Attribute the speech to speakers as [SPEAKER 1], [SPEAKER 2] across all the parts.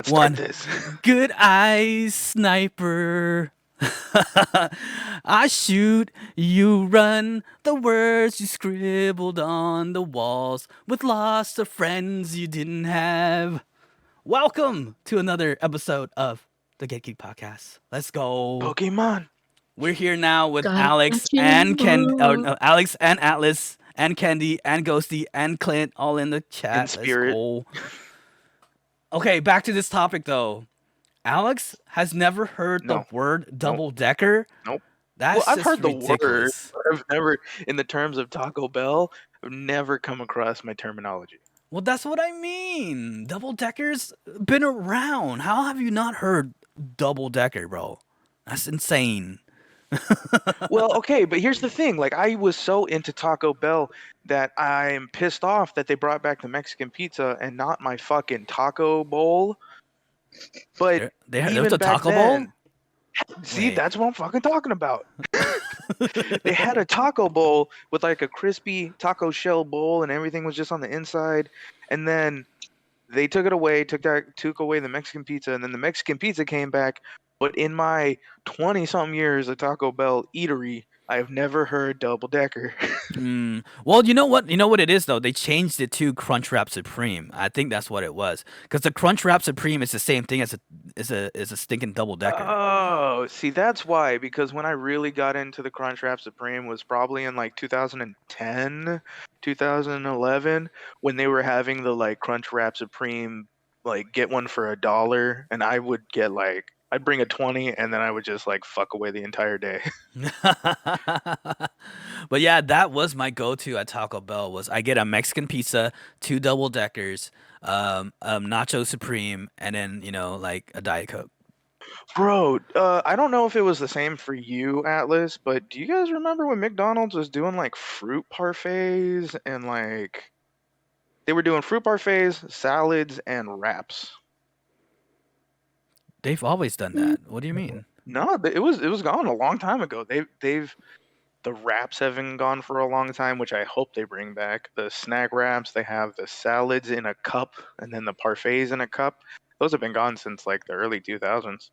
[SPEAKER 1] Start
[SPEAKER 2] One.
[SPEAKER 1] this.
[SPEAKER 2] Good eyes, sniper. I shoot, you run. The words you scribbled on the walls with lots of friends you didn't have. Welcome to another episode of the Get Geeked Podcast. Let's go.
[SPEAKER 1] Pokemon.
[SPEAKER 2] We're here now with
[SPEAKER 3] Gotta
[SPEAKER 2] Alex
[SPEAKER 3] catch 'em
[SPEAKER 2] and
[SPEAKER 3] all.
[SPEAKER 2] Alex and Atlas and Candy and Ghosty and Clint all in the
[SPEAKER 1] In
[SPEAKER 2] chat. Let's
[SPEAKER 1] spirit.
[SPEAKER 2] go. Okay, back to this topic though. Alex has never heard the
[SPEAKER 1] No.
[SPEAKER 2] word double decker.
[SPEAKER 1] Nope.
[SPEAKER 2] That's
[SPEAKER 1] Well, I've
[SPEAKER 2] just
[SPEAKER 1] heard the word.
[SPEAKER 2] ridiculous.
[SPEAKER 1] But I've never, in the terms of Taco Bell, I've never come across my terminology.
[SPEAKER 2] Well, that's what I mean. Double deckers been around. How have you not heard double decker, bro? That's insane.
[SPEAKER 1] Well, okay, but here's the thing. Like, I was so into Taco Bell that I'm pissed off that they brought back the Mexican pizza and not my fucking taco bowl. But
[SPEAKER 2] There
[SPEAKER 1] even
[SPEAKER 2] was a
[SPEAKER 1] back
[SPEAKER 2] taco bowl.
[SPEAKER 1] then, see,
[SPEAKER 2] Wait.
[SPEAKER 1] that's what I'm fucking talking about. They had a taco bowl with like a crispy taco shell bowl, and everything was just on the inside. And then they took it away, took away the Mexican pizza, and then the Mexican pizza came back. But in my 20-something years of Taco Bell eatery, I have never heard double decker.
[SPEAKER 2] Well, you know what? You know what it is though. They changed it to Crunchwrap Supreme. I think that's what it was. Because the Crunchwrap Supreme is the same thing as a stinking double decker.
[SPEAKER 1] Oh, see, that's why. Because when I really got into the Crunchwrap Supreme was probably in like 2010, 2011, when they were having the like Crunchwrap Supreme, like get one for $1, and I would get like I'd bring a 20, and then I would just like fuck away the entire day.
[SPEAKER 2] But yeah, that was my go-to at Taco Bell. Was I get a Mexican pizza, 2 double deckers, nacho supreme, and then like a Diet Coke.
[SPEAKER 1] Bro, I don't know if it was the same for you, Atlas, but do you guys remember when McDonald's was doing like fruit parfaits and like they were doing fruit parfaits, salads, and wraps?
[SPEAKER 2] They've always done that. What do you mean?
[SPEAKER 1] No, it was gone a long time ago. The wraps have been gone for a long time, which I hope they bring back. The snack wraps, they have the salads in a cup, and then the parfaits in a cup. Those have been gone since like the early 2000s.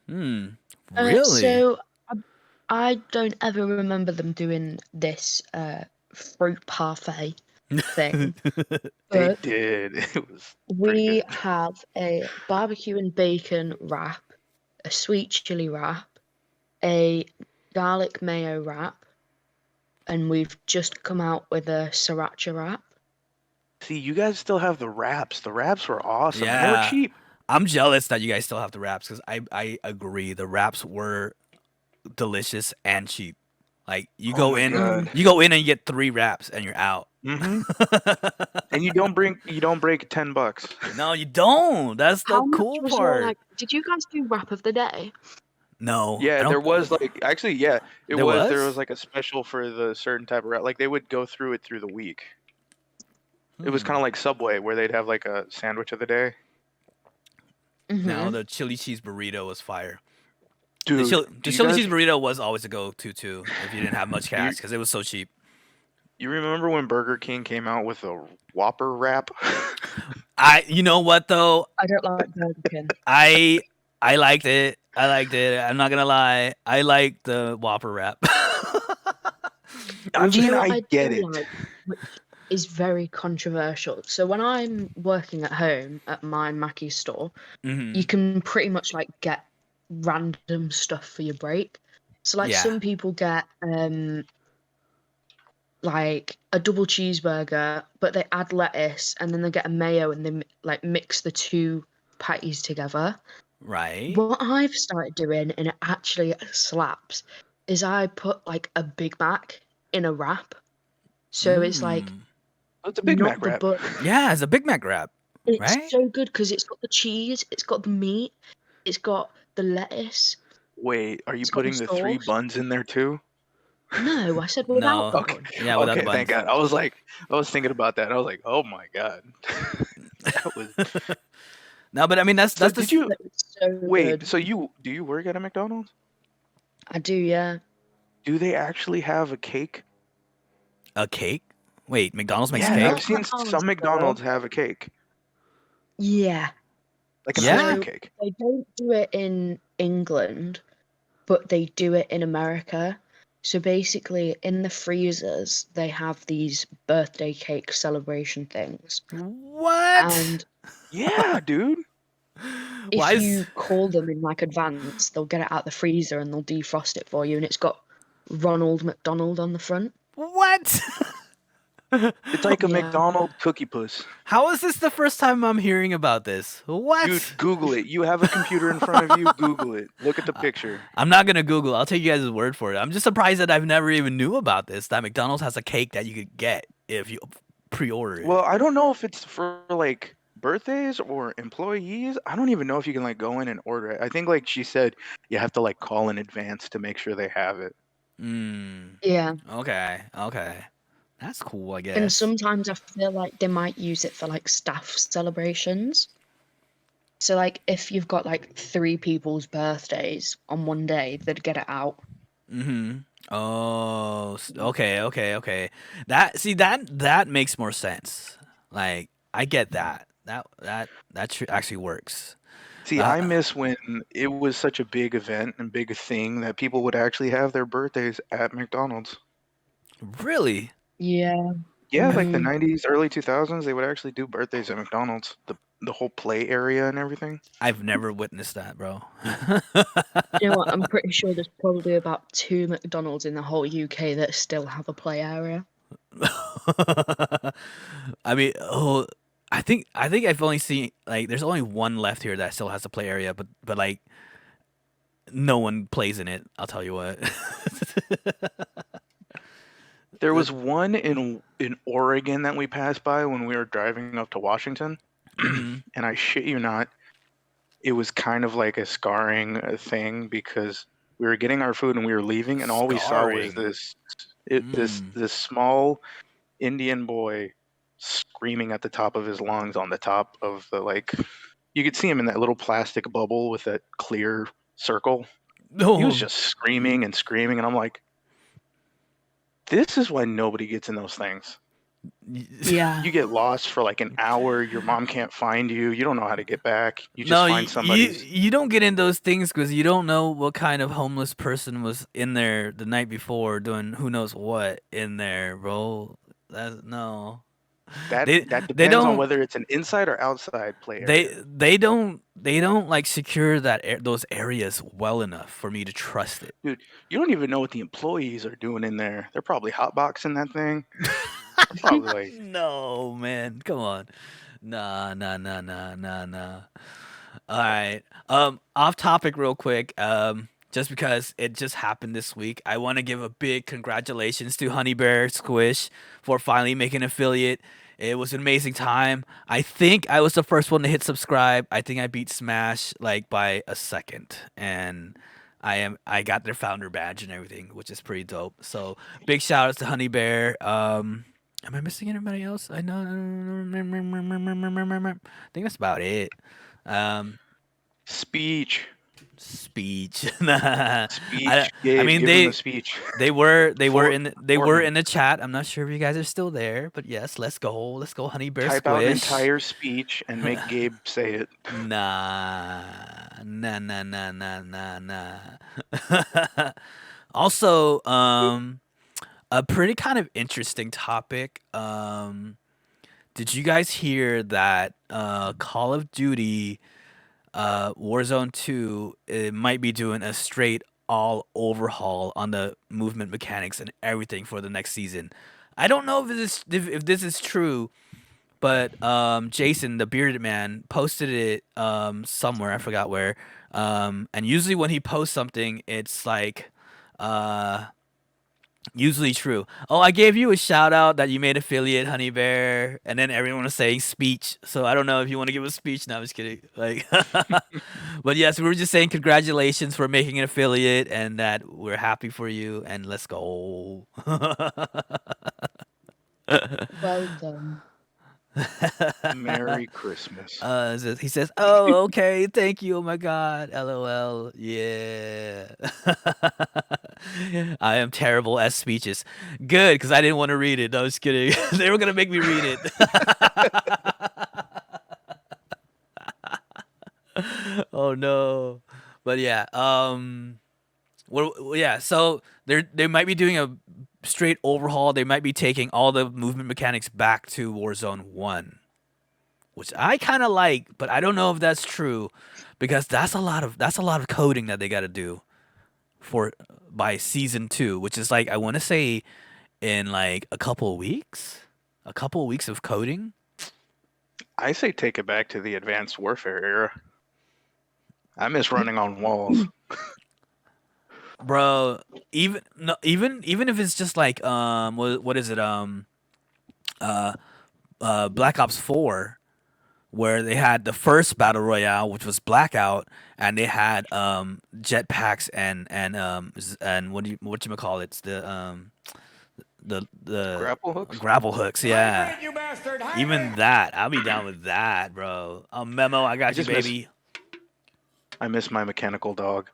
[SPEAKER 2] Really?
[SPEAKER 3] So I don't ever remember them doing this fruit parfait thing.
[SPEAKER 1] They
[SPEAKER 3] But
[SPEAKER 1] did. It was pretty
[SPEAKER 3] we
[SPEAKER 1] good.
[SPEAKER 3] have a barbecue and bacon wrap, a sweet chili wrap, a garlic mayo wrap, and we've just come out with a sriracha wrap.
[SPEAKER 1] See, you guys still have the wraps. The wraps were awesome. They were
[SPEAKER 2] Yeah.
[SPEAKER 1] cheap.
[SPEAKER 2] I'm jealous that you guys still have the wraps because I agree the wraps were delicious and cheap. Like you
[SPEAKER 1] Oh
[SPEAKER 2] go
[SPEAKER 1] my
[SPEAKER 2] in,
[SPEAKER 1] God.
[SPEAKER 2] you go in and you get 3 wraps and you're out.
[SPEAKER 1] Hmm. And you don't break $10.
[SPEAKER 2] No, you don't. That's the
[SPEAKER 3] How much
[SPEAKER 2] cool
[SPEAKER 3] was your,
[SPEAKER 2] part.
[SPEAKER 3] like? Did you guys do wrap of the day?
[SPEAKER 2] No, I
[SPEAKER 1] Yeah,
[SPEAKER 2] don't.
[SPEAKER 1] there was like actually, yeah,
[SPEAKER 2] There
[SPEAKER 1] there
[SPEAKER 2] was?
[SPEAKER 1] was like a special for the certain type of wrap. Like they would go through it through the week. It was
[SPEAKER 2] Hmm.
[SPEAKER 1] kind of like Subway where they'd have like a sandwich of the day.
[SPEAKER 2] No, the chili cheese burrito was fire.
[SPEAKER 1] Dude,
[SPEAKER 2] The
[SPEAKER 1] do you
[SPEAKER 2] chili
[SPEAKER 1] guys-
[SPEAKER 2] cheese burrito was always a go-to too if you didn't have much cash because it was so cheap.
[SPEAKER 1] You remember when Burger King came out with a Whopper wrap?
[SPEAKER 2] You know what though?
[SPEAKER 3] I don't like Burger King.
[SPEAKER 2] I liked it. I liked it. I'm not gonna lie. I liked the Whopper wrap.
[SPEAKER 1] I
[SPEAKER 3] Do you
[SPEAKER 1] mean,
[SPEAKER 3] know what
[SPEAKER 1] I get
[SPEAKER 3] do
[SPEAKER 1] it.
[SPEAKER 3] like, which is very controversial. So when I'm working at home at my Mackey's store,
[SPEAKER 2] Mhm.
[SPEAKER 3] you can pretty much like get random stuff for your break. So like
[SPEAKER 2] Yeah.
[SPEAKER 3] some people get like a double cheeseburger, but they add lettuce and then they get a mayo and they like mix the two patties together.
[SPEAKER 2] Right.
[SPEAKER 3] What I've started doing, and it actually slaps, is I put like a Big Mac in a wrap. So it's like
[SPEAKER 2] Mm.
[SPEAKER 1] It's a Big
[SPEAKER 3] not
[SPEAKER 1] Mac
[SPEAKER 3] the
[SPEAKER 1] wrap.
[SPEAKER 3] but
[SPEAKER 2] Yeah, it's a Big Mac wrap.
[SPEAKER 3] it's
[SPEAKER 2] Right?
[SPEAKER 3] so good because it's got the cheese, it's got the meat, it's got the lettuce.
[SPEAKER 1] Wait, are you
[SPEAKER 3] It's got the
[SPEAKER 1] putting the 3
[SPEAKER 3] sauce.
[SPEAKER 1] buns in there too?
[SPEAKER 3] No, I said without
[SPEAKER 2] No.
[SPEAKER 3] the
[SPEAKER 1] Okay.
[SPEAKER 3] bun.
[SPEAKER 2] Yeah, without
[SPEAKER 1] Okay,
[SPEAKER 2] the
[SPEAKER 1] thank
[SPEAKER 2] buns.
[SPEAKER 1] God. I was thinking about that. I was like, oh my God. That was.
[SPEAKER 2] No, but I mean that's
[SPEAKER 1] So
[SPEAKER 2] the
[SPEAKER 1] did you
[SPEAKER 3] But it's so
[SPEAKER 1] wait?
[SPEAKER 3] good.
[SPEAKER 1] So do you work at a McDonald's?
[SPEAKER 3] I do, yeah.
[SPEAKER 1] Do they actually have a cake?
[SPEAKER 2] a cake. Wait, McDonald's makes
[SPEAKER 1] Yeah,
[SPEAKER 2] cake.
[SPEAKER 1] I've seen
[SPEAKER 3] Sometimes,
[SPEAKER 1] some
[SPEAKER 3] though.
[SPEAKER 1] McDonald's have a cake.
[SPEAKER 3] Yeah.
[SPEAKER 1] like an
[SPEAKER 2] Yeah.
[SPEAKER 1] ice cream
[SPEAKER 3] So
[SPEAKER 1] cake.
[SPEAKER 3] they don't do it in England, but they do it in America. So basically, in the freezers, they have these birthday cake celebration things.
[SPEAKER 2] What?
[SPEAKER 3] And
[SPEAKER 1] Yeah, dude.
[SPEAKER 2] Why
[SPEAKER 3] if
[SPEAKER 2] is
[SPEAKER 3] you call them in like advance, they'll get it out the freezer and they'll defrost it for you. And it's got Ronald McDonald on the front.
[SPEAKER 2] what?
[SPEAKER 1] It's like a
[SPEAKER 3] Yeah.
[SPEAKER 1] McDonald's cookie puss.
[SPEAKER 2] How is this the first time I'm hearing about this? What?
[SPEAKER 1] Dude, Google it. You have a computer in front of you. Google it. Look at the picture.
[SPEAKER 2] I'm not gonna Google. I'll take you guys' word for it. I'm just surprised that I've never even knew about this. That McDonald's has a cake that you could get if you pre-order it.
[SPEAKER 1] Well, I don't know if it's for like birthdays or employees. I don't even know if you can like go in and order it. I think like she said, you have to like call in advance to make sure they have it.
[SPEAKER 3] Yeah.
[SPEAKER 2] Okay. That's cool, I guess.
[SPEAKER 3] And sometimes I feel like they might use it for like staff celebrations. So like if you've got like 3 people's birthdays on one day, they'd get it out.
[SPEAKER 2] Oh, okay. That makes more sense. Like I get that. That actually works.
[SPEAKER 1] See, I miss when it was such a big event and big thing that people would actually have their birthdays at McDonald's.
[SPEAKER 2] Really?
[SPEAKER 3] Yeah.
[SPEAKER 1] Yeah, like the
[SPEAKER 3] Mhm.
[SPEAKER 1] 90s, early 2000s, they would actually do birthdays at McDonald's. The whole play area and everything.
[SPEAKER 2] I've never witnessed that, bro.
[SPEAKER 3] You know what? I'm pretty sure there's probably about 2 McDonald's in the whole UK that still have a play area.
[SPEAKER 2] I mean, I think I've only seen like there's only one left here that still has a play area, but like no one plays in it. I'll tell you what.
[SPEAKER 1] There was one in Oregon that we passed by when we were driving up to Washington, and I shit you not, it was kind of like a scarring thing because we were getting our food and we were leaving, and all we saw was
[SPEAKER 2] Scarring.
[SPEAKER 1] this small Indian boy screaming at the top of his lungs on the top of the like. You could see him in that little plastic bubble with that clear circle. He was just screaming and screaming, and I'm like, this is why nobody gets in those things.
[SPEAKER 3] Yeah.
[SPEAKER 1] You get lost for like an hour. Your mom can't find you. You don't know how to get back. You just find somebody.
[SPEAKER 2] You don't get in those things because you don't know what kind of homeless person was in there the night before doing who knows what in there, bro. No.
[SPEAKER 1] That
[SPEAKER 2] They
[SPEAKER 1] depends on
[SPEAKER 2] don't
[SPEAKER 1] whether it's an inside or outside play area.
[SPEAKER 2] they don't like secure those areas well enough for me to trust it.
[SPEAKER 1] Dude, you don't even know what the employees are doing in there. They're probably hotboxing that thing. Probably like,
[SPEAKER 2] No, man. Come on. Nah. All right. Off topic real quick. Just because it just happened this week, I want to give a big congratulations to Honey Bear Squish for finally making an affiliate. It was an amazing time. I think I was the first one to hit subscribe. I think I beat Smash like by a second, and I got their founder badge and everything, which is pretty dope. So big shout outs to Honey Bear. Am I missing anybody else? I know. I think that's about it.
[SPEAKER 1] speech.
[SPEAKER 2] Nah.
[SPEAKER 1] Speech.
[SPEAKER 2] I
[SPEAKER 1] Gabe,
[SPEAKER 2] mean
[SPEAKER 1] give him a speech.
[SPEAKER 2] they were in
[SPEAKER 1] Fortnite.
[SPEAKER 2] the chat. I'm not sure if you guys are still there, but yes, let's go, Honey Bear
[SPEAKER 1] Type out an
[SPEAKER 2] Squish.
[SPEAKER 1] entire speech and make Gabe say it.
[SPEAKER 2] Nah. Also, a pretty kind of interesting topic. Did you guys hear that Call of Duty Warzone 2 it might be doing a straight all overhaul on the movement mechanics and everything for the next season? I don't know if this is true, but Jason, the bearded man, posted it somewhere, I forgot where. And usually when he posts something, it's like usually true. Oh, I gave you a shout out that you made affiliate, Honey Bear, and then everyone was saying speech. So I don't know if you want to give a speech. No, I'm just kidding. Like, but yes, we were just saying congratulations for making an affiliate, and that we're happy for you. And let's go.
[SPEAKER 3] Well done.
[SPEAKER 1] Merry Christmas.
[SPEAKER 2] He says, "Oh, okay, thank you. Oh my God, LOL. Yeah, I am terrible at speeches. Good, because I didn't want to read it. No, I was kidding. They were gonna make me read it. Oh no. But yeah, yeah, so they might be doing a straight overhaul. They might be taking all the movement mechanics back to Warzone 1, which I kind of like, but I don't know if that's true because that's a lot of coding that they got to do for by season 2, which is like I want to say in like a couple of weeks. A couple of weeks of coding.
[SPEAKER 1] I say take it back to the Advanced Warfare era. I miss running on walls.
[SPEAKER 2] Bro, even if it's just like what is it Black Ops 4, where they had the first battle royale, which was Blackout, and they had jetpacks and what you call it, the
[SPEAKER 1] Grapple hooks?
[SPEAKER 2] grapple hooks, yeah. Even that, I'll be down with that, bro. Memo, I got you,
[SPEAKER 1] just miss-
[SPEAKER 2] baby.
[SPEAKER 1] I miss my mechanical dog.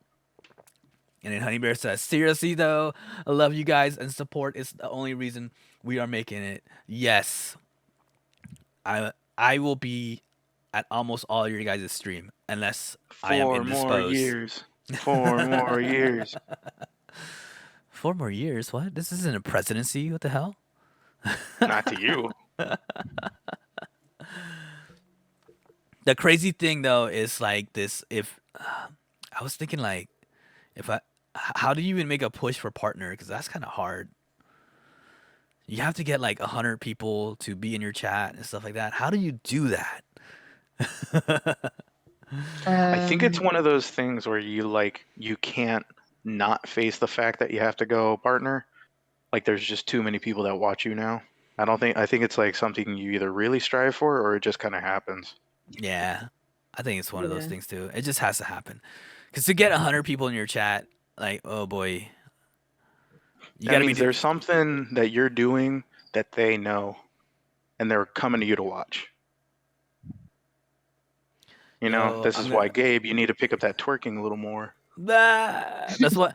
[SPEAKER 2] And then Honey Bear says, seriously though, I love you guys and support is the only reason we are making it. Yes. I will be at almost all your guys' stream unless I am
[SPEAKER 1] 4
[SPEAKER 2] indisposed.
[SPEAKER 1] more years. 4 more years.
[SPEAKER 2] 4 more years? What? This isn't a presidency. What the hell?
[SPEAKER 1] Not to you.
[SPEAKER 2] The crazy thing though is like this. If I was thinking like, how do you even make a push for partner? Because that's kind of hard. You have to get like 100 people to be in your chat and stuff like that. How do you do that?
[SPEAKER 1] I think it's one of those things where you can't not face the fact that you have to go partner. Like there's just too many people that watch you now. I think it's like something you either really strive for or it just kind of happens.
[SPEAKER 2] Yeah, I think it's one of those
[SPEAKER 3] Yeah.
[SPEAKER 2] things too. It just has to happen. Because to get 100 people in your chat, like, oh boy, you
[SPEAKER 1] That
[SPEAKER 2] gotta
[SPEAKER 1] means there's something that you're doing that they know, and they're coming to you to watch. You know,
[SPEAKER 2] Yo,
[SPEAKER 1] this
[SPEAKER 2] I'm
[SPEAKER 1] is
[SPEAKER 2] gonna-
[SPEAKER 1] why, Gabe, you need to pick up that twerking a little more.
[SPEAKER 2] That's why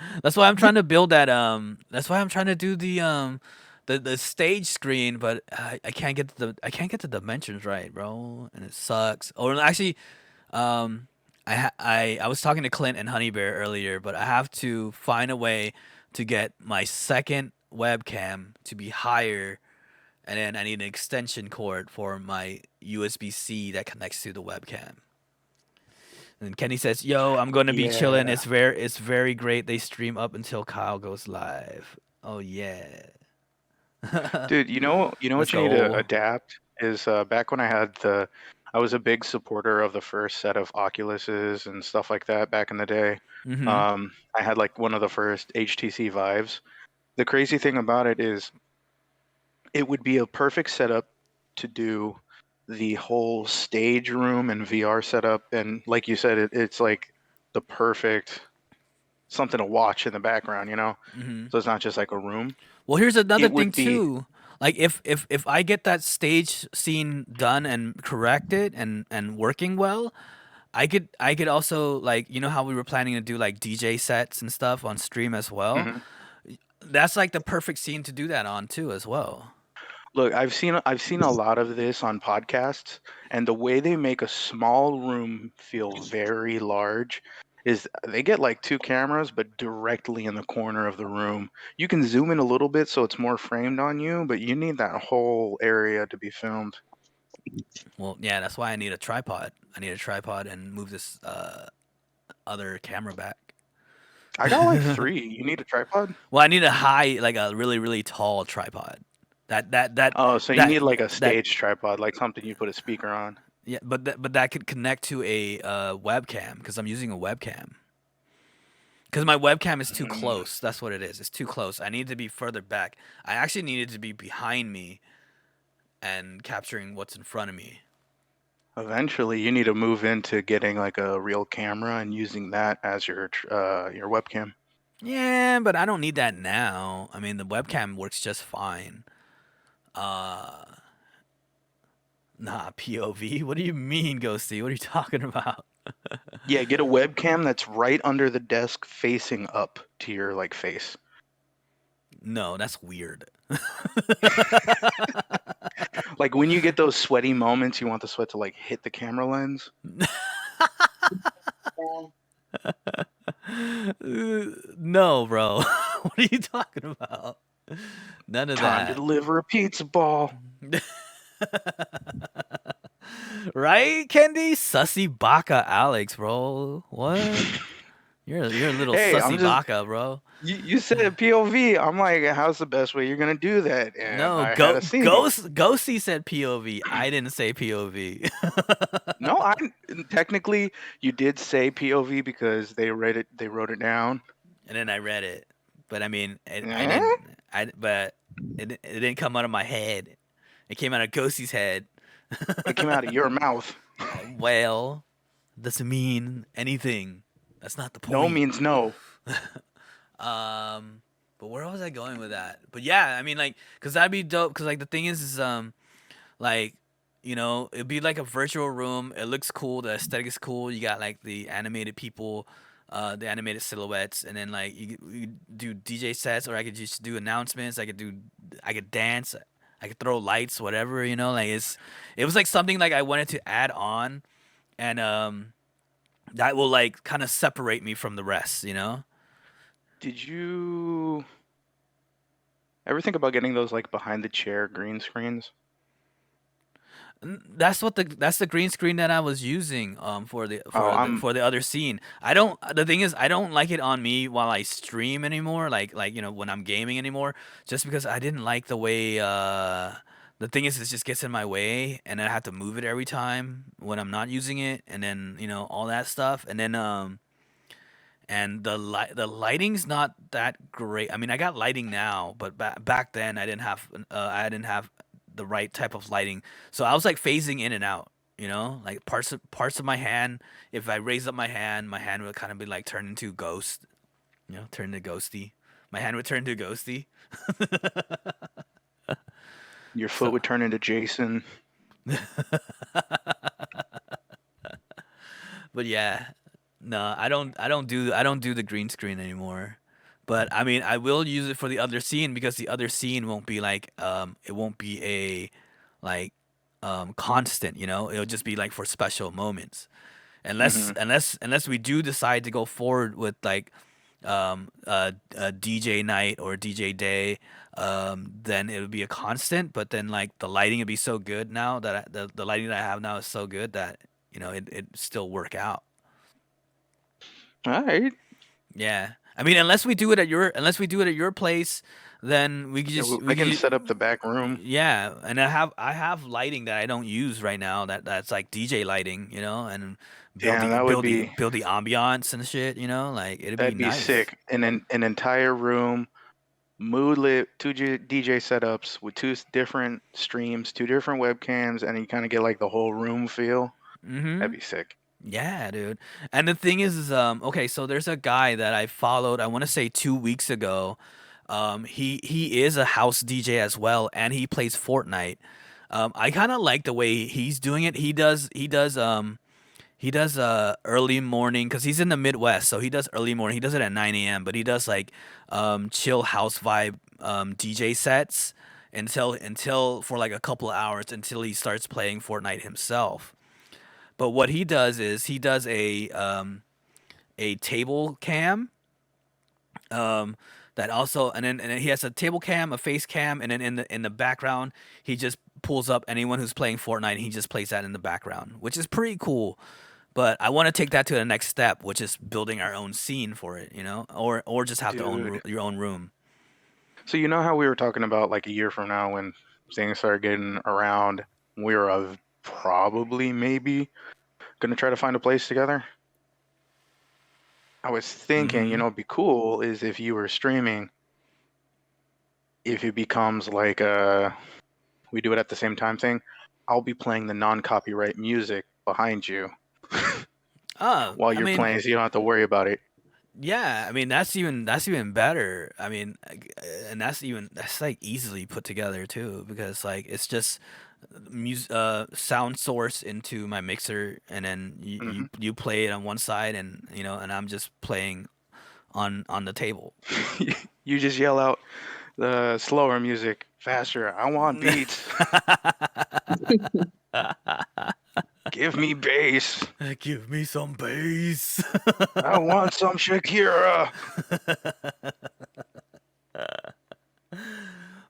[SPEAKER 2] I'm trying to build that. That's why I'm trying to do the stage screen, but I can't get the dimensions right, bro, and it sucks. Or actually, I was talking to Clint and Honey Bear earlier, but I have to find a way to get my second webcam to be higher, and then I need an extension cord for my USB-C that connects to the webcam. And Kenny says, "Yo, I'm gonna be chilling.
[SPEAKER 1] Yeah.
[SPEAKER 2] It's very great. They stream up until Kyle goes live. Oh yeah,
[SPEAKER 1] Dude, you know
[SPEAKER 2] Let's
[SPEAKER 1] what you need to
[SPEAKER 2] go.
[SPEAKER 1] adapt is back when I was a big supporter of the first set of Oculuses and stuff like that back in the day.
[SPEAKER 2] Mhm.
[SPEAKER 1] I had like one of the first HTC Vives. The crazy thing about it is it would be a perfect setup to do the whole stage room and VR setup. And like you said, it's like the perfect something to watch in the background, you know?
[SPEAKER 2] Mhm.
[SPEAKER 1] So it's not just like a room.
[SPEAKER 2] Well, here's another
[SPEAKER 1] It would
[SPEAKER 2] thing
[SPEAKER 1] be-
[SPEAKER 2] too. Like if I get that stage scene done and corrected and working well, I could also, like, you know how we were planning to do like DJ sets and stuff on stream as well.
[SPEAKER 1] Mhm.
[SPEAKER 2] That's like the perfect scene to do that on too as well.
[SPEAKER 1] Look, I've seen a lot of this on podcasts, and the way they make a small room feel very large is they get like 2 cameras, but directly in the corner of the room. You can zoom in a little bit so it's more framed on you, but you need that whole area to be filmed.
[SPEAKER 2] Well, yeah, that's why I need a tripod. I need a tripod and move this other camera back.
[SPEAKER 1] I got like 3. You need a tripod?
[SPEAKER 2] Well, I need a high, like a really really tall tripod. That
[SPEAKER 1] Oh, so you
[SPEAKER 2] that-
[SPEAKER 1] need like a
[SPEAKER 2] that-
[SPEAKER 1] stage tripod, like something you put a speaker on.
[SPEAKER 2] Yeah, but that could connect to a webcam because I'm using a webcam. Because my webcam is too close. That's what it is. It's too close. I need to be further back. I actually needed to be behind me and capturing what's in front of me.
[SPEAKER 1] Eventually, you need to move into getting like a real camera and using that as your webcam.
[SPEAKER 2] Yeah, but I don't need that now. I mean, the webcam works just fine. Nah, POV? What do you mean, Ghosty? What are you talking about?
[SPEAKER 1] Yeah, get a webcam that's right under the desk facing up to your like face.
[SPEAKER 2] No, that's weird.
[SPEAKER 1] Like when you get those sweaty moments, you want the sweat to like hit the camera lens.
[SPEAKER 2] No, bro. What are you talking about? None of
[SPEAKER 1] Time to
[SPEAKER 2] that.
[SPEAKER 1] deliver a pizza ball.
[SPEAKER 2] Right, Kendi? Sussy baka Alex, bro. What? You're a little
[SPEAKER 1] Hey, I'm
[SPEAKER 2] sussy
[SPEAKER 1] just
[SPEAKER 2] baka, bro.
[SPEAKER 1] you said POV. I'm like, how's the best way you're gonna do that? And
[SPEAKER 2] No,
[SPEAKER 1] I had a scene.
[SPEAKER 2] Ghosty said POV. I didn't say POV.
[SPEAKER 1] No, I technically you did say POV because they wrote it down.
[SPEAKER 2] And then I read it, but I mean, I
[SPEAKER 1] Eh?
[SPEAKER 2] didn't. But it didn't come out of my head. It came out of Ghosty's head.
[SPEAKER 1] It came out of your mouth.
[SPEAKER 2] Well, doesn't mean anything. That's not the
[SPEAKER 1] No
[SPEAKER 2] point.
[SPEAKER 1] means no.
[SPEAKER 2] But where was I going with that? But yeah, I mean, like, cause that'd be dope. Cause like the thing is like, it'd be like a virtual room. It looks cool. The aesthetic is cool. You got like the animated people, the animated silhouettes, and then like you do DJ sets, or I could just do announcements. I could dance. I could throw lights, whatever. Like it was like something like I wanted to add on, and that will like kind of separate me from the rest.
[SPEAKER 1] Did you ever think about getting those like behind the chair green screens?
[SPEAKER 2] That's the green screen that I was using for the
[SPEAKER 1] Oh, I'm
[SPEAKER 2] for the other scene. I don't The thing is I don't like it on me while I stream anymore, like when I'm gaming anymore, just because I didn't like the way the thing is it just gets in my way, and I have to move it every time when I'm not using it, and then all that stuff, and then and the lighting's not that great. I mean, I got lighting now, but back then I didn't have the right type of lighting. So I was like phasing in and out, like parts of my hand. If I raise up my hand would kind of be like turn into ghost, turn to ghosty. My hand would turn to ghosty.
[SPEAKER 1] your foot
[SPEAKER 2] So,
[SPEAKER 1] would turn into Jason.
[SPEAKER 2] but yeah, no, I don't do the green screen anymore. But I mean, I will use it for the other scene, because the other scene won't be like it won't be a like constant, It'll just be like for special moments.
[SPEAKER 1] Hmm.
[SPEAKER 2] Unless we do decide to go forward with like a DJ night or DJ day, then it would be a constant. But then like the lighting would be so good now that the lighting that I have now is so good that it still work out.
[SPEAKER 1] All right.
[SPEAKER 2] Yeah. I mean, unless we do it at your place, then we could
[SPEAKER 1] Yeah,
[SPEAKER 2] just
[SPEAKER 1] I
[SPEAKER 2] we
[SPEAKER 1] can
[SPEAKER 2] could
[SPEAKER 1] set up the back room.
[SPEAKER 2] yeah, and I have lighting that I don't use right now, that's like DJ lighting, and
[SPEAKER 1] Damn, that would be
[SPEAKER 2] build the ambiance and shit, like it'd be
[SPEAKER 1] that'd be
[SPEAKER 2] nice.
[SPEAKER 1] sick. An entire room, mood lit, DJ setups with different streams, two different webcams, and you kind of get like the whole room feel. That'd
[SPEAKER 2] Mhm.
[SPEAKER 1] be sick.
[SPEAKER 2] Yeah, dude. And the thing is okay, so there's a guy that I followed, I want to say 2 weeks ago. He is a house DJ as well, and he plays Fortnite. I kind of like the way he's doing it. He does early morning, cuz he's in the Midwest, so he does early morning. He does it at 9 a.m., but he does like chill house vibe DJ sets until for like a couple of hours until he starts playing Fortnite himself. But what he does is he does a table cam, that also, and then he has a table cam, a face cam, and then in the background he just pulls up anyone who's playing Fortnite, and he just plays that in the background, which is pretty cool. But I want to take that to the next step, which is building our own scene for it, or just have
[SPEAKER 1] Dude.
[SPEAKER 2] your own room.
[SPEAKER 1] So you know how we were talking about like a year from now when things started getting around, we were probably maybe gonna try to find a place together. I was thinking,
[SPEAKER 2] Mm-hmm.
[SPEAKER 1] it'd be cool is if you were streaming, if it becomes like we do it at the same time thing, I'll be playing the non-copyright music behind you while
[SPEAKER 2] I
[SPEAKER 1] you're
[SPEAKER 2] mean,
[SPEAKER 1] playing, so you don't have to worry about it.
[SPEAKER 2] yeah, I mean that's even better. I mean, and that's like easily put together too, because like it's just sound source into my mixer, and then you,
[SPEAKER 1] Hmm.
[SPEAKER 2] you you play it on one side, and and I'm just playing on the table.
[SPEAKER 1] You just yell out the slower music faster. I want beats. Give me bass.
[SPEAKER 2] Give me some bass.
[SPEAKER 1] I want some Shakira.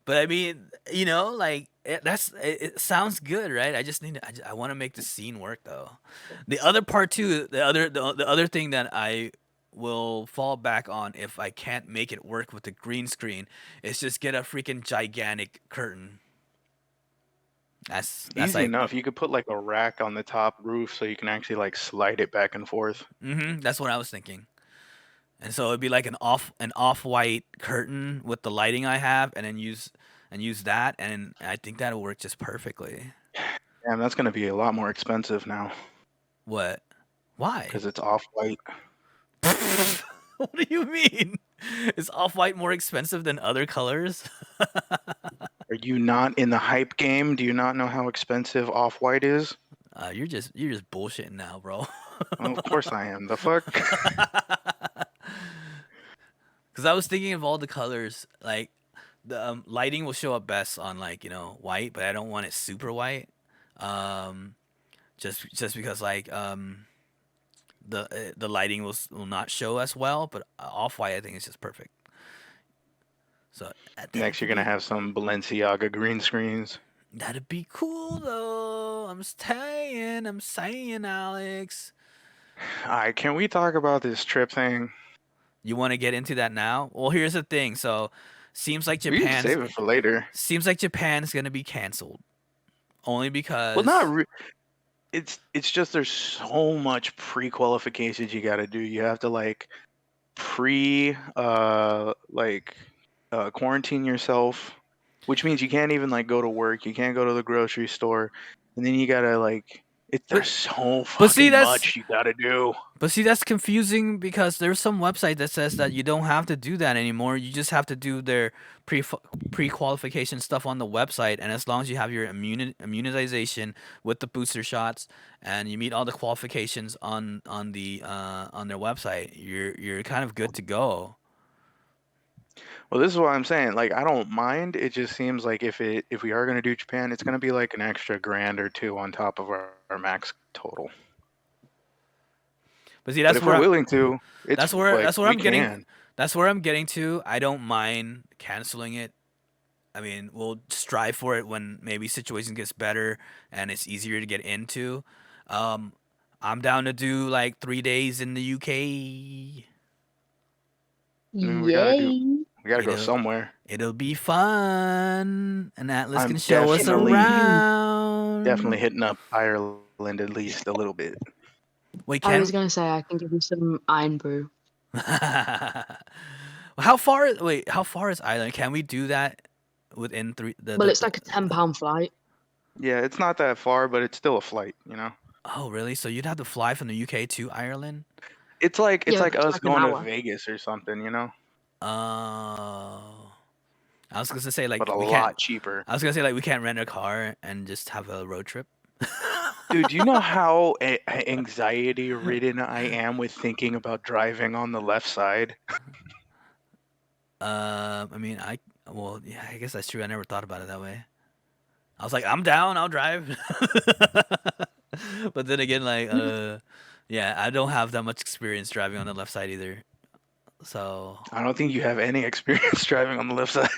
[SPEAKER 2] But I mean, like it sounds good, right? I just need to, I want to make the scene work though. The other part too, the other thing that I will fall back on if I can't make it work with the green screen is just get a freaking gigantic curtain. That's
[SPEAKER 1] Easy
[SPEAKER 2] like
[SPEAKER 1] enough. You could put like a rack on the top roof so you can actually like slide it back and forth.
[SPEAKER 2] that's what I was thinking. And so it'd be like an off-white curtain with the lighting I have, and then use that, and I think that'll work just perfectly.
[SPEAKER 1] And that's going to be a lot more expensive now
[SPEAKER 2] What? Why?
[SPEAKER 1] because it's off-white.
[SPEAKER 2] What do you mean? Is off-white more expensive than other colors?
[SPEAKER 1] Are you not in the hype game? Do you not know how expensive off-white is?
[SPEAKER 2] You're just bullshitting now, bro.
[SPEAKER 1] Well, of course I am. The fuck?
[SPEAKER 2] Because I was thinking of all the colors, like the lighting will show up best on like white, but I don't want it super white. Just because like the lighting will not show as well, but off white I think is just perfect. So
[SPEAKER 1] Next, you're gonna have some Balenciaga green screens.
[SPEAKER 2] That'd be cool though. I'm saying, Alex.
[SPEAKER 1] All right, can we talk about this trip thing?
[SPEAKER 2] You want to get into that now? Well, here's the thing. So, seems like
[SPEAKER 1] We can save it for later.
[SPEAKER 2] Seems like Japan's gonna be canceled, only because.
[SPEAKER 1] Well, not. It's just there's so much pre-qualifications you got to do. You have to like quarantine yourself, which means you can't even like go to work. You can't go to the grocery store, and then you gotta like. There's so fucking much you gotta do.
[SPEAKER 2] But see, that's confusing because there's some website that says that you don't have to do that anymore. You just have to do their pre-qualification stuff on the website, and as long as you have your immunization with the booster shots and you meet all the qualifications on their website, you're kind of good to go.
[SPEAKER 1] Well, this is what I'm saying. Like, I don't mind. It just seems like if we are gonna do Japan, it's gonna be like an extra $1,000 or $2,000 on top of our max total.
[SPEAKER 2] But see, that's
[SPEAKER 1] if we're willing to.
[SPEAKER 2] That's where I'm getting. That's where I'm getting to. I don't mind canceling it. I mean, we'll strive for it when maybe situation gets better and it's easier to get into. I'm down to do like 3 days in the UK.
[SPEAKER 1] We gotta go somewhere.
[SPEAKER 2] It'll be fun, and Atlas can show us around.
[SPEAKER 1] Definitely hitting up Ireland at least a little bit.
[SPEAKER 2] Wait,
[SPEAKER 3] I was gonna say I can give you some iron brew.
[SPEAKER 2] How far is Ireland? Can we do that within
[SPEAKER 3] it's like a £10 flight.
[SPEAKER 1] Yeah, it's not that far, but it's still a flight,
[SPEAKER 2] Oh, really? So you'd have to fly from the UK to Ireland?
[SPEAKER 1] It's like us going to Vegas or something,
[SPEAKER 2] Oh. I was gonna say like,
[SPEAKER 1] but a lot cheaper.
[SPEAKER 2] I was gonna say like we can't rent a car and just have a road trip.
[SPEAKER 1] Dude, do you know how anxiety ridden I am with thinking about driving on the left side?
[SPEAKER 2] I mean, I guess that's true. I never thought about it that way. I was like, I'm down, I'll drive. But then again, like, yeah, I don't have that much experience driving on the left side either. So
[SPEAKER 1] I don't think you have any experience driving on the left side.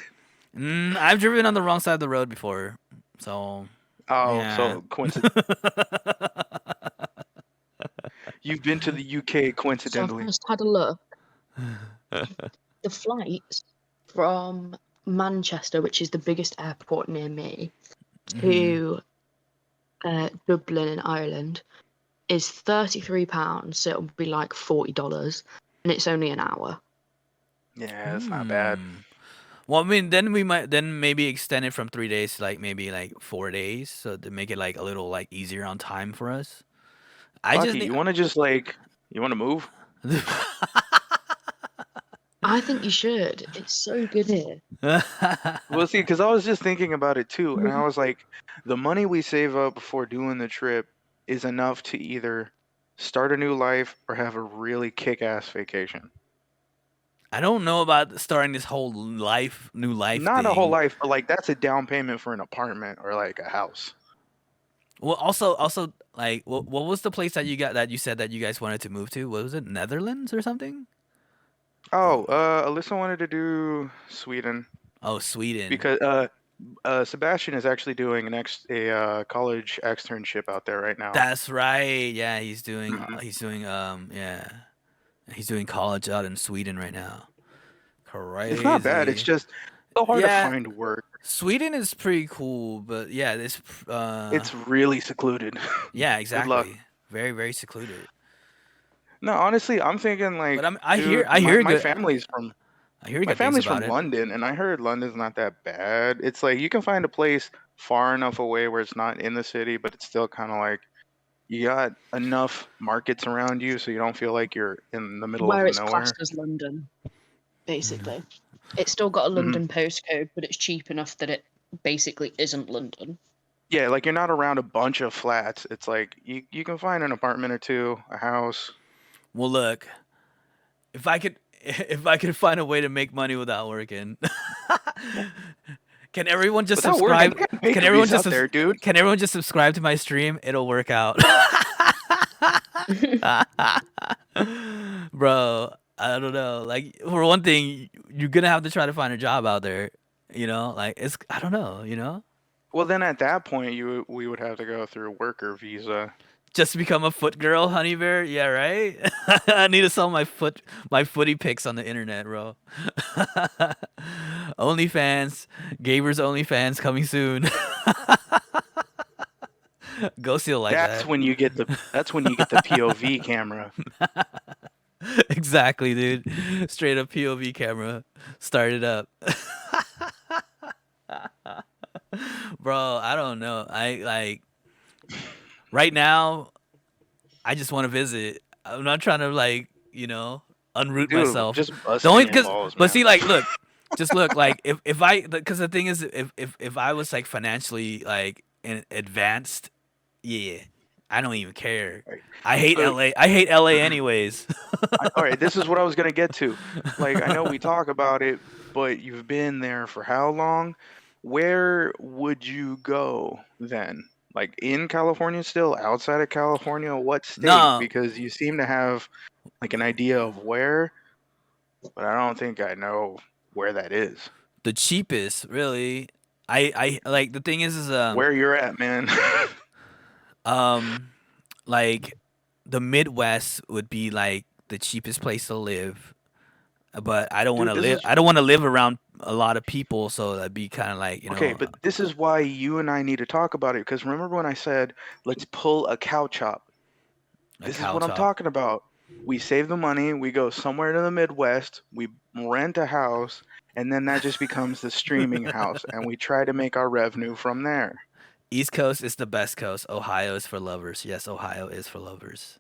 [SPEAKER 2] I've driven on the wrong side of the road before, so.
[SPEAKER 1] Oh,
[SPEAKER 2] yeah.
[SPEAKER 1] so coincidence. You've been to the UK coincidentally.
[SPEAKER 3] So I've just had a look. The flights from Manchester, which is the biggest airport near me, to Dublin in Ireland, is £33. So it'll be like $40, and it's only an hour.
[SPEAKER 1] Yeah, that's not bad.
[SPEAKER 2] Well, I mean, then maybe extend it from 3 days to like maybe like 4 days, so to make it like a little like easier on time for us.
[SPEAKER 1] You want to move?
[SPEAKER 3] I think you should. It's so good here.
[SPEAKER 1] Well, see, because I was just thinking about it too, and I was like, the money we save up before doing the trip is enough to either start a new life or have a really kick-ass vacation.
[SPEAKER 2] I don't know about starting this whole new life.
[SPEAKER 1] Not a whole life, but like that's a down payment for an apartment or like a house.
[SPEAKER 2] Well, also, like, what was the place that you said that you guys wanted to move to? What was it, Netherlands or something?
[SPEAKER 1] Oh, Alyssa wanted to do Sweden
[SPEAKER 2] Oh, Sweden.
[SPEAKER 1] because Sebastian is actually doing a college externship out there right now.
[SPEAKER 2] That's right. Yeah,
[SPEAKER 1] Mhm.
[SPEAKER 2] he's doing college out in Sweden right now.
[SPEAKER 1] It's not bad. It's
[SPEAKER 2] Crazy.
[SPEAKER 1] just so hard to
[SPEAKER 2] Yeah,
[SPEAKER 1] find work.
[SPEAKER 2] Sweden is pretty cool, but yeah,
[SPEAKER 1] It's really secluded.
[SPEAKER 2] yeah,
[SPEAKER 1] Good luck.
[SPEAKER 2] exactly. Very, very secluded.
[SPEAKER 1] No, honestly, I'm thinking
[SPEAKER 2] But
[SPEAKER 1] like,
[SPEAKER 2] I
[SPEAKER 1] dude,
[SPEAKER 2] hear
[SPEAKER 1] my
[SPEAKER 2] good
[SPEAKER 1] family's from
[SPEAKER 2] I hear good things about it.
[SPEAKER 1] London, and I heard London's not that bad. It's like you can find a place far enough away where it's not in the city, but it's still kind of like you got enough markets around you, so you don't feel like you're in the middle
[SPEAKER 3] Where
[SPEAKER 1] of
[SPEAKER 3] it's
[SPEAKER 1] nowhere.
[SPEAKER 3] classed as London, basically. It's still got a
[SPEAKER 1] Mhm.
[SPEAKER 3] London postcode, but it's cheap enough that it basically isn't London.
[SPEAKER 1] Yeah, like you're not around a bunch of flats. It's like you can find an apartment or two, a house.
[SPEAKER 2] Well, look, if I could if I could find a way to make money without working, can everyone just
[SPEAKER 1] Without working,
[SPEAKER 2] subscribe?
[SPEAKER 1] they got
[SPEAKER 2] Can everyone
[SPEAKER 1] bakeries
[SPEAKER 2] just
[SPEAKER 1] out there, dude.
[SPEAKER 2] can everyone just subscribe to my stream? It'll work out. Bro, I don't know. Like, for one thing, you're gonna have to try to find a job out there. You know, like, it's I don't know. You know,
[SPEAKER 1] Well, then at that point, we would have to go through worker visa.
[SPEAKER 2] just to become a foot girl, honey bear. Yeah, right. I need to sell my footy pics on the internet, bro. OnlyFans, Gaber's OnlyFans coming soon. Go seal like
[SPEAKER 1] That's
[SPEAKER 2] that.
[SPEAKER 1] when you get the POV camera.
[SPEAKER 2] Exactly, dude. Straight up POV camera. Start it up. Bro, I don't know. I like right now I just want to visit. I'm not trying to like, unroot
[SPEAKER 1] Dude,
[SPEAKER 2] myself.
[SPEAKER 1] just
[SPEAKER 2] The only
[SPEAKER 1] busting your
[SPEAKER 2] cuz
[SPEAKER 1] balls,
[SPEAKER 2] but
[SPEAKER 1] man.
[SPEAKER 2] see like look, just look like if I cuz the thing is if I was like financially like advanced, yeah. I don't even care.
[SPEAKER 1] Right.
[SPEAKER 2] I hate
[SPEAKER 1] So-
[SPEAKER 2] LA. I hate LA anyways.
[SPEAKER 1] All right, this is what I was gonna get to. Like, I know we talk about it, but you've been there for how long? Where would you go then? Like in California still, outside of California, what state?
[SPEAKER 2] No.
[SPEAKER 1] Because you seem to have like an idea of where, but I don't think I know where that is.
[SPEAKER 2] The cheapest, really. I like the thing is
[SPEAKER 1] Where you're at, man.
[SPEAKER 2] like the Midwest would be like the cheapest place to live, but I don't
[SPEAKER 1] Dude,
[SPEAKER 2] want to
[SPEAKER 1] this
[SPEAKER 2] live.
[SPEAKER 1] is-
[SPEAKER 2] I don't want to live around a lot of people, so that'd be kind of like
[SPEAKER 1] Okay, but this is why you and I need to talk about it. Because remember when I said, let's pull a cow chop?
[SPEAKER 2] a
[SPEAKER 1] This is
[SPEAKER 2] cow
[SPEAKER 1] what I'm
[SPEAKER 2] chop.
[SPEAKER 1] talking about. We save the money, we go somewhere to the Midwest, we rent a house, and then that just becomes the streaming house, and we try to make our revenue from there.
[SPEAKER 2] East Coast is the best coast. Ohio is for lovers. Yes, Ohio is for lovers.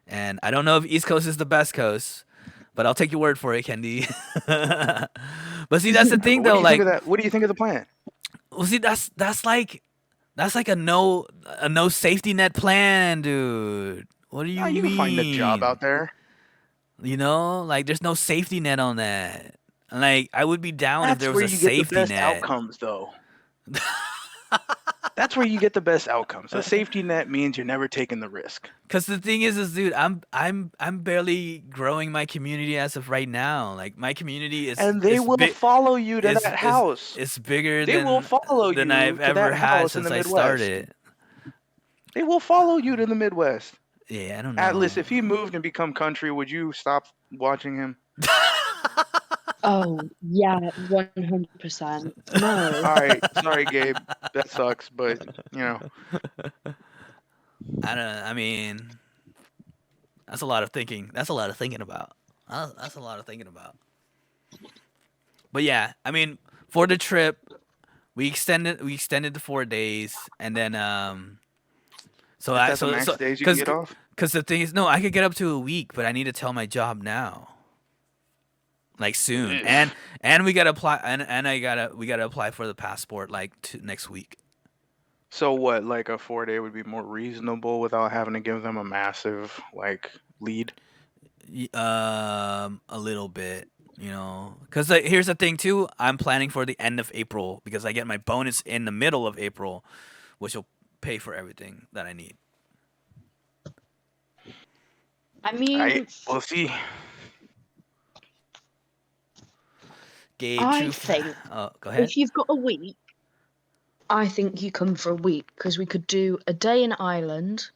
[SPEAKER 2] And I don't know if East Coast is the best coast, but I'll take your word for it, Kendi. But see, that's the thing
[SPEAKER 1] What do
[SPEAKER 2] though.
[SPEAKER 1] you
[SPEAKER 2] Like,
[SPEAKER 1] think of that? What do you think of the plan?
[SPEAKER 2] well, see, that's like a no safety net plan, dude. What do you
[SPEAKER 1] Oh, you
[SPEAKER 2] mean?
[SPEAKER 1] can find a job out there.
[SPEAKER 2] Like there's no safety net on that. Like I would be down if
[SPEAKER 1] That's
[SPEAKER 2] there was
[SPEAKER 1] where
[SPEAKER 2] a
[SPEAKER 1] you get the
[SPEAKER 2] safety
[SPEAKER 1] best
[SPEAKER 2] net.
[SPEAKER 1] outcomes, though. That's where you get the best outcomes. A safety net means you're never taking the risk.
[SPEAKER 2] Cause the thing is, dude, I'm barely growing my community as of right now. Like my community is
[SPEAKER 1] And they
[SPEAKER 2] is
[SPEAKER 1] will
[SPEAKER 2] big.
[SPEAKER 1] follow you to
[SPEAKER 2] It's,
[SPEAKER 1] that
[SPEAKER 2] it's,
[SPEAKER 1] house.
[SPEAKER 2] it's bigger
[SPEAKER 1] They will follow
[SPEAKER 2] than
[SPEAKER 1] you
[SPEAKER 2] I've
[SPEAKER 1] to
[SPEAKER 2] ever
[SPEAKER 1] that
[SPEAKER 2] had
[SPEAKER 1] house in
[SPEAKER 2] since
[SPEAKER 1] the
[SPEAKER 2] I
[SPEAKER 1] Midwest.
[SPEAKER 2] started.
[SPEAKER 1] They will follow you to the Midwest.
[SPEAKER 2] Yeah, I don't know.
[SPEAKER 1] Atlas, if he moved and become country, would you stop watching him?
[SPEAKER 3] Oh, yeah, 100%. No.
[SPEAKER 1] All right, sorry, Gabe. That sucks, but
[SPEAKER 2] I mean, that's a lot of thinking. That's a lot of thinking about. That's a lot of thinking about. But yeah, I mean, for the trip, we extended to 4 days, and then so
[SPEAKER 1] Is that the max days you can get off?
[SPEAKER 2] Because the thing is, no, I could get up to a week, but I need to tell my job now, like soon,
[SPEAKER 1] Jeez.
[SPEAKER 2] and we gotta apply, and we gotta apply for the passport like next week.
[SPEAKER 1] So what, like a 4-day would be more reasonable without having to give them a massive lead?
[SPEAKER 2] A little bit, because here's the thing too. I'm planning for the end of April because I get my bonus in the middle of April, which will pay for everything that I need.
[SPEAKER 3] I mean,
[SPEAKER 1] We'll see.
[SPEAKER 2] Gabe,
[SPEAKER 3] I think
[SPEAKER 2] oh, go ahead.
[SPEAKER 3] if you've got a week, I think you come for a week because we could do a day in Ireland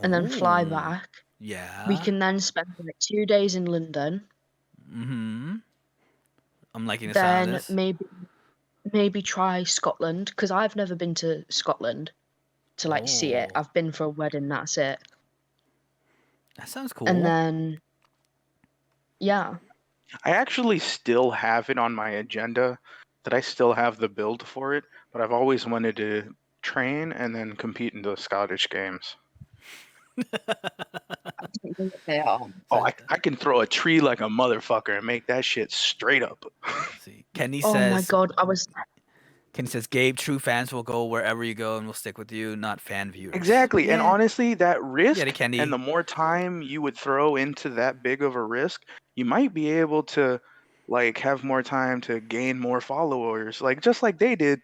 [SPEAKER 3] and then fly
[SPEAKER 2] Ooh,
[SPEAKER 3] back.
[SPEAKER 2] Yeah.
[SPEAKER 3] We can then spend like 2 days in London.
[SPEAKER 2] Mm-hmm. I'm liking the sound of
[SPEAKER 3] Then
[SPEAKER 2] this.
[SPEAKER 3] maybe try Scotland because I've never been to Scotland to like see it.
[SPEAKER 2] Oh,
[SPEAKER 3] I've been for a wedding, that's it.
[SPEAKER 2] that sounds
[SPEAKER 3] And
[SPEAKER 2] cool.
[SPEAKER 3] then yeah,
[SPEAKER 1] I actually still have it on my agenda that I still have the build for it, but I've always wanted to train and then compete in the Scottish games.
[SPEAKER 3] I don't know what they are.
[SPEAKER 1] Oh, I can throw a tree like a motherfucker and make that shit straight up.
[SPEAKER 2] See, Kenny
[SPEAKER 3] Oh my
[SPEAKER 2] says.
[SPEAKER 3] god, I was
[SPEAKER 2] Kenny says, Gabe, true fans will go wherever you go and will stick with you, not fan viewers.
[SPEAKER 1] Exactly. And
[SPEAKER 2] Yeah.
[SPEAKER 1] honestly, that risk
[SPEAKER 2] Get it, Kenny.
[SPEAKER 1] and the more time you would throw into that big of a risk, you might be able to like have more time to gain more followers. Like just like they did,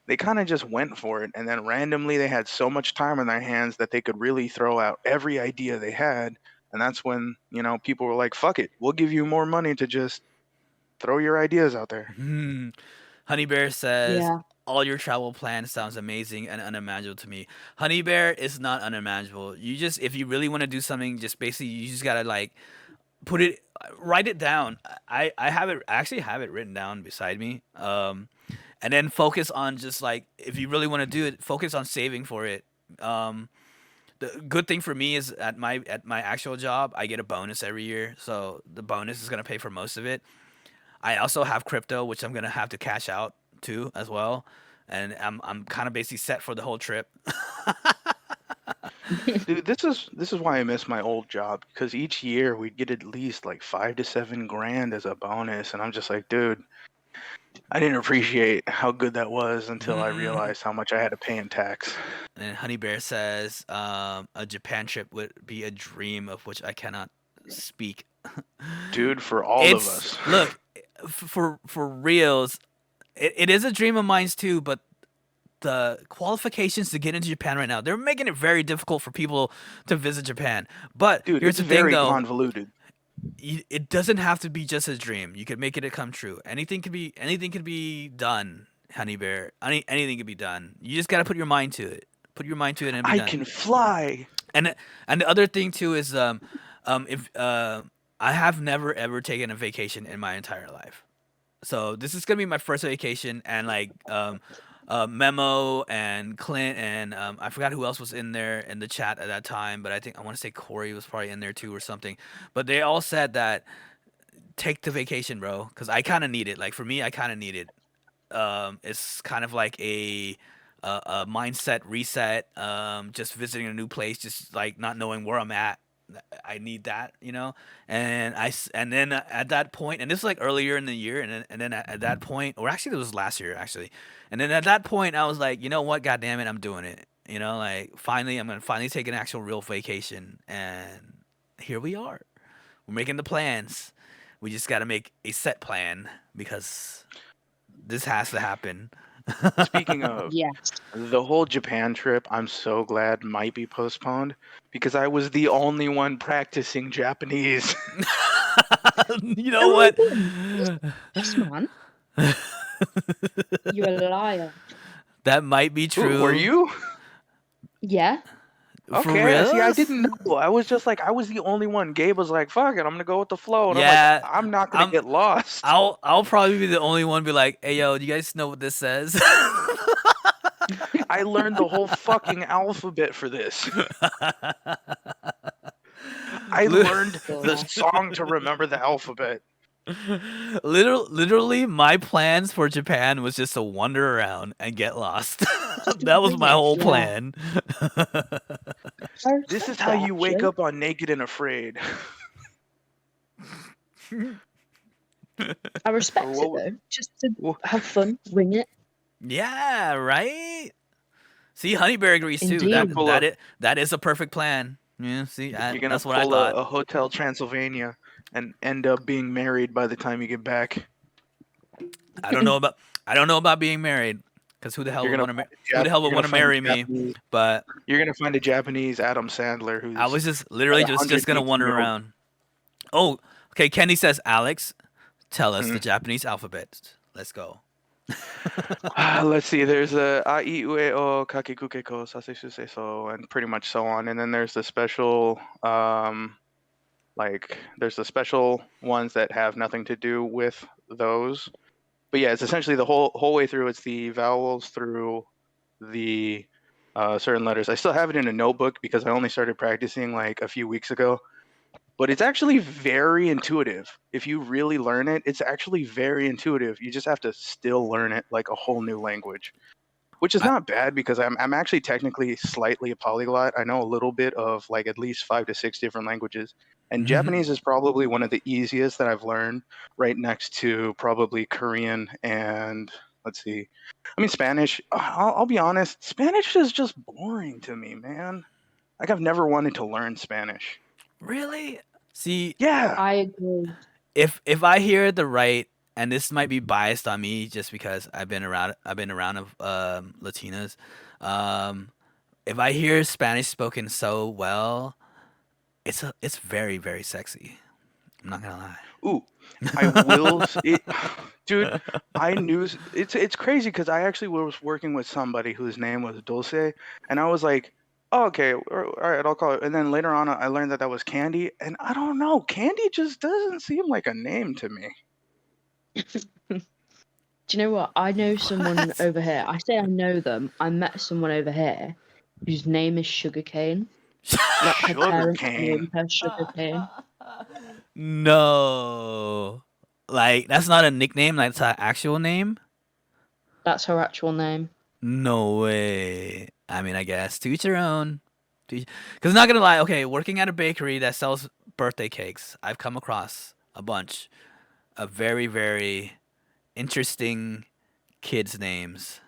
[SPEAKER 1] they kind of just went for it and then randomly they had so much time on their hands that they could really throw out every idea they had. And that's when, people were like, "Fuck it. We'll give you more money to just throw your ideas out there."
[SPEAKER 2] Honey Bear says,
[SPEAKER 3] yeah.
[SPEAKER 2] all your travel plans sounds amazing and unimaginable to me. Honey Bear is not unimaginable. If you really want to do something, just basically, you just gotta like write it down. I actually have it written down beside me. And then focus on just like, if you really want to do it, focus on saving for it. The good thing for me is at my actual job, I get a bonus every year, so the bonus is gonna pay for most of it. I also have crypto, which I'm gonna have to cash out too as well, and I'm kind of basically set for the whole trip.
[SPEAKER 1] Dude, this is why I miss my old job because each year we'd get at least like 5 to 7 grand as a bonus, and I'm just like, dude, I didn't appreciate how good that was until I realized how much I had to pay in tax.
[SPEAKER 2] And then Honey Bear says, a Japan trip would be a dream of which I cannot speak.
[SPEAKER 1] Dude, for all of us.
[SPEAKER 2] Look, for reals, it is a dream of mine too, but the qualifications to get into Japan right now, they're making it very difficult for people to visit Japan. But
[SPEAKER 1] Dude,
[SPEAKER 2] here's
[SPEAKER 1] it's
[SPEAKER 2] the thing
[SPEAKER 1] very
[SPEAKER 2] though.
[SPEAKER 1] convoluted.
[SPEAKER 2] It doesn't have to be just a dream. You could make it come true. Anything could be done, Honey Bear. Anything could be done. You just gotta put your mind to it. Put your mind to it and be
[SPEAKER 1] I
[SPEAKER 2] done.
[SPEAKER 1] can fly.
[SPEAKER 2] And the other thing too is if I have never ever taken a vacation in my entire life, so this is gonna be my first vacation. And like Memo and Clint and I forgot who else was in there in the chat at that time, but I want to say Corey was probably in there too or something. But they all said that take the vacation, bro, because I kind of need it. Like for me, I kind of need it. It's kind of like a mindset reset. Just visiting a new place, just like not knowing where I'm at. I need that, and then at that point, and this is like earlier in the year, and then at that point, or actually it was last year actually, and then at that point I was like, you know what, God damn it, I'm doing it, like finally I'm gonna take an actual real vacation, and here we are, we're making the plans. We just got to make a set plan because this has to happen.
[SPEAKER 1] Speaking of,
[SPEAKER 3] Yes.
[SPEAKER 1] the whole Japan trip, I'm so glad might be postponed because I was the only one practicing Japanese.
[SPEAKER 2] You know what?
[SPEAKER 3] Yes, man. You're a liar.
[SPEAKER 2] That might be true.
[SPEAKER 1] Were you?
[SPEAKER 3] Yeah.
[SPEAKER 2] For
[SPEAKER 1] Okay, see, I
[SPEAKER 2] reals?
[SPEAKER 1] didn't know. I was just like, I was the only one. Gabe was like, fuck it, I'm gonna go with the flow. And
[SPEAKER 2] Yeah,
[SPEAKER 1] I'm like, I'm not gonna get lost.
[SPEAKER 2] I'll probably be the only one be like, hey yo, do you guys know what this says?
[SPEAKER 1] I learned the whole fucking alphabet for this. I learned the song to remember the alphabet.
[SPEAKER 2] Literally, my plans for Japan was just to wander around and get lost. That was my whole plan.
[SPEAKER 1] This is how you wake up on Naked and Afraid.
[SPEAKER 3] I respect it though. Just to have fun, wing it.
[SPEAKER 2] Yeah, right. See, Honey Bear agrees too.
[SPEAKER 3] Indeed.
[SPEAKER 2] That is a perfect plan. Yeah, see,
[SPEAKER 1] You're gonna
[SPEAKER 2] that's what I
[SPEAKER 1] pull
[SPEAKER 2] thought.
[SPEAKER 1] a Hotel Transylvania and end up being married by the time you get back.
[SPEAKER 2] I don't know about being married. Because who the hell
[SPEAKER 1] You're
[SPEAKER 2] would
[SPEAKER 1] gonna
[SPEAKER 2] want to
[SPEAKER 1] find a
[SPEAKER 2] who the hell would
[SPEAKER 1] you're
[SPEAKER 2] want
[SPEAKER 1] gonna
[SPEAKER 2] to
[SPEAKER 1] find a
[SPEAKER 2] marry me?
[SPEAKER 1] Japanese
[SPEAKER 2] But
[SPEAKER 1] you're gonna find a Japanese Adam Sandler
[SPEAKER 2] I
[SPEAKER 1] who's
[SPEAKER 2] was just
[SPEAKER 1] got
[SPEAKER 2] literally
[SPEAKER 1] a
[SPEAKER 2] just gonna wander
[SPEAKER 1] 118-year-old.
[SPEAKER 2] around. Oh, okay. Kenny says, Alex, tell us the
[SPEAKER 1] Mhm.
[SPEAKER 2] Japanese alphabet. Let's go.
[SPEAKER 1] Let's see. There's a a I U E O kakikuke ko sase suse so and pretty much so on. And then there's the special like there's the special ones that have nothing to do with those. But yeah, it's essentially the whole way through. It's the vowels through the certain letters. I still have it in a notebook because I only started practicing like a few weeks ago. But it's actually very intuitive. If you really learn it, it's actually very intuitive. You just have to still learn it like a whole new language, which is
[SPEAKER 2] I,
[SPEAKER 1] not bad because I'm actually technically slightly a polyglot. I know a little bit of like at least 5 to 6 different languages. And Japanese is probably one of the easiest that I've learned, right next to probably Korean and let's see. I mean, Spanish. I'll be honest, Spanish is just boring to me, man. Like I've never wanted to learn Spanish.
[SPEAKER 2] really? See,
[SPEAKER 1] Yeah.
[SPEAKER 3] I agree.
[SPEAKER 2] if I hear the right, and this might be biased on me just because I've been around of Latinas. Um, if I hear Spanish spoken so well, it's very very sexy. I'm not gonna
[SPEAKER 1] Ooh, I will. Dude. I knew it's crazy because I actually was working with somebody whose name was Dulce, and I was like, oh, okay, all right, I'll call it. And then later on, I learned that that was Candy, and I don't know, Candy just doesn't seem like a name to me.
[SPEAKER 3] Do you know what? I know someone
[SPEAKER 2] What?
[SPEAKER 3] over here. I say I know them. I met someone over here whose name is Sugarcane. Like her
[SPEAKER 1] Sugar
[SPEAKER 3] parents
[SPEAKER 1] cane.
[SPEAKER 3] named her Sugarcane.
[SPEAKER 2] No, like that's not a nickname. That's an actual name.
[SPEAKER 3] That's her actual name.
[SPEAKER 2] No way. I mean, I guess to each their own. Because not gonna lie, okay, working at a bakery that sells birthday cakes, I've come across a bunch of very, very interesting kids' names.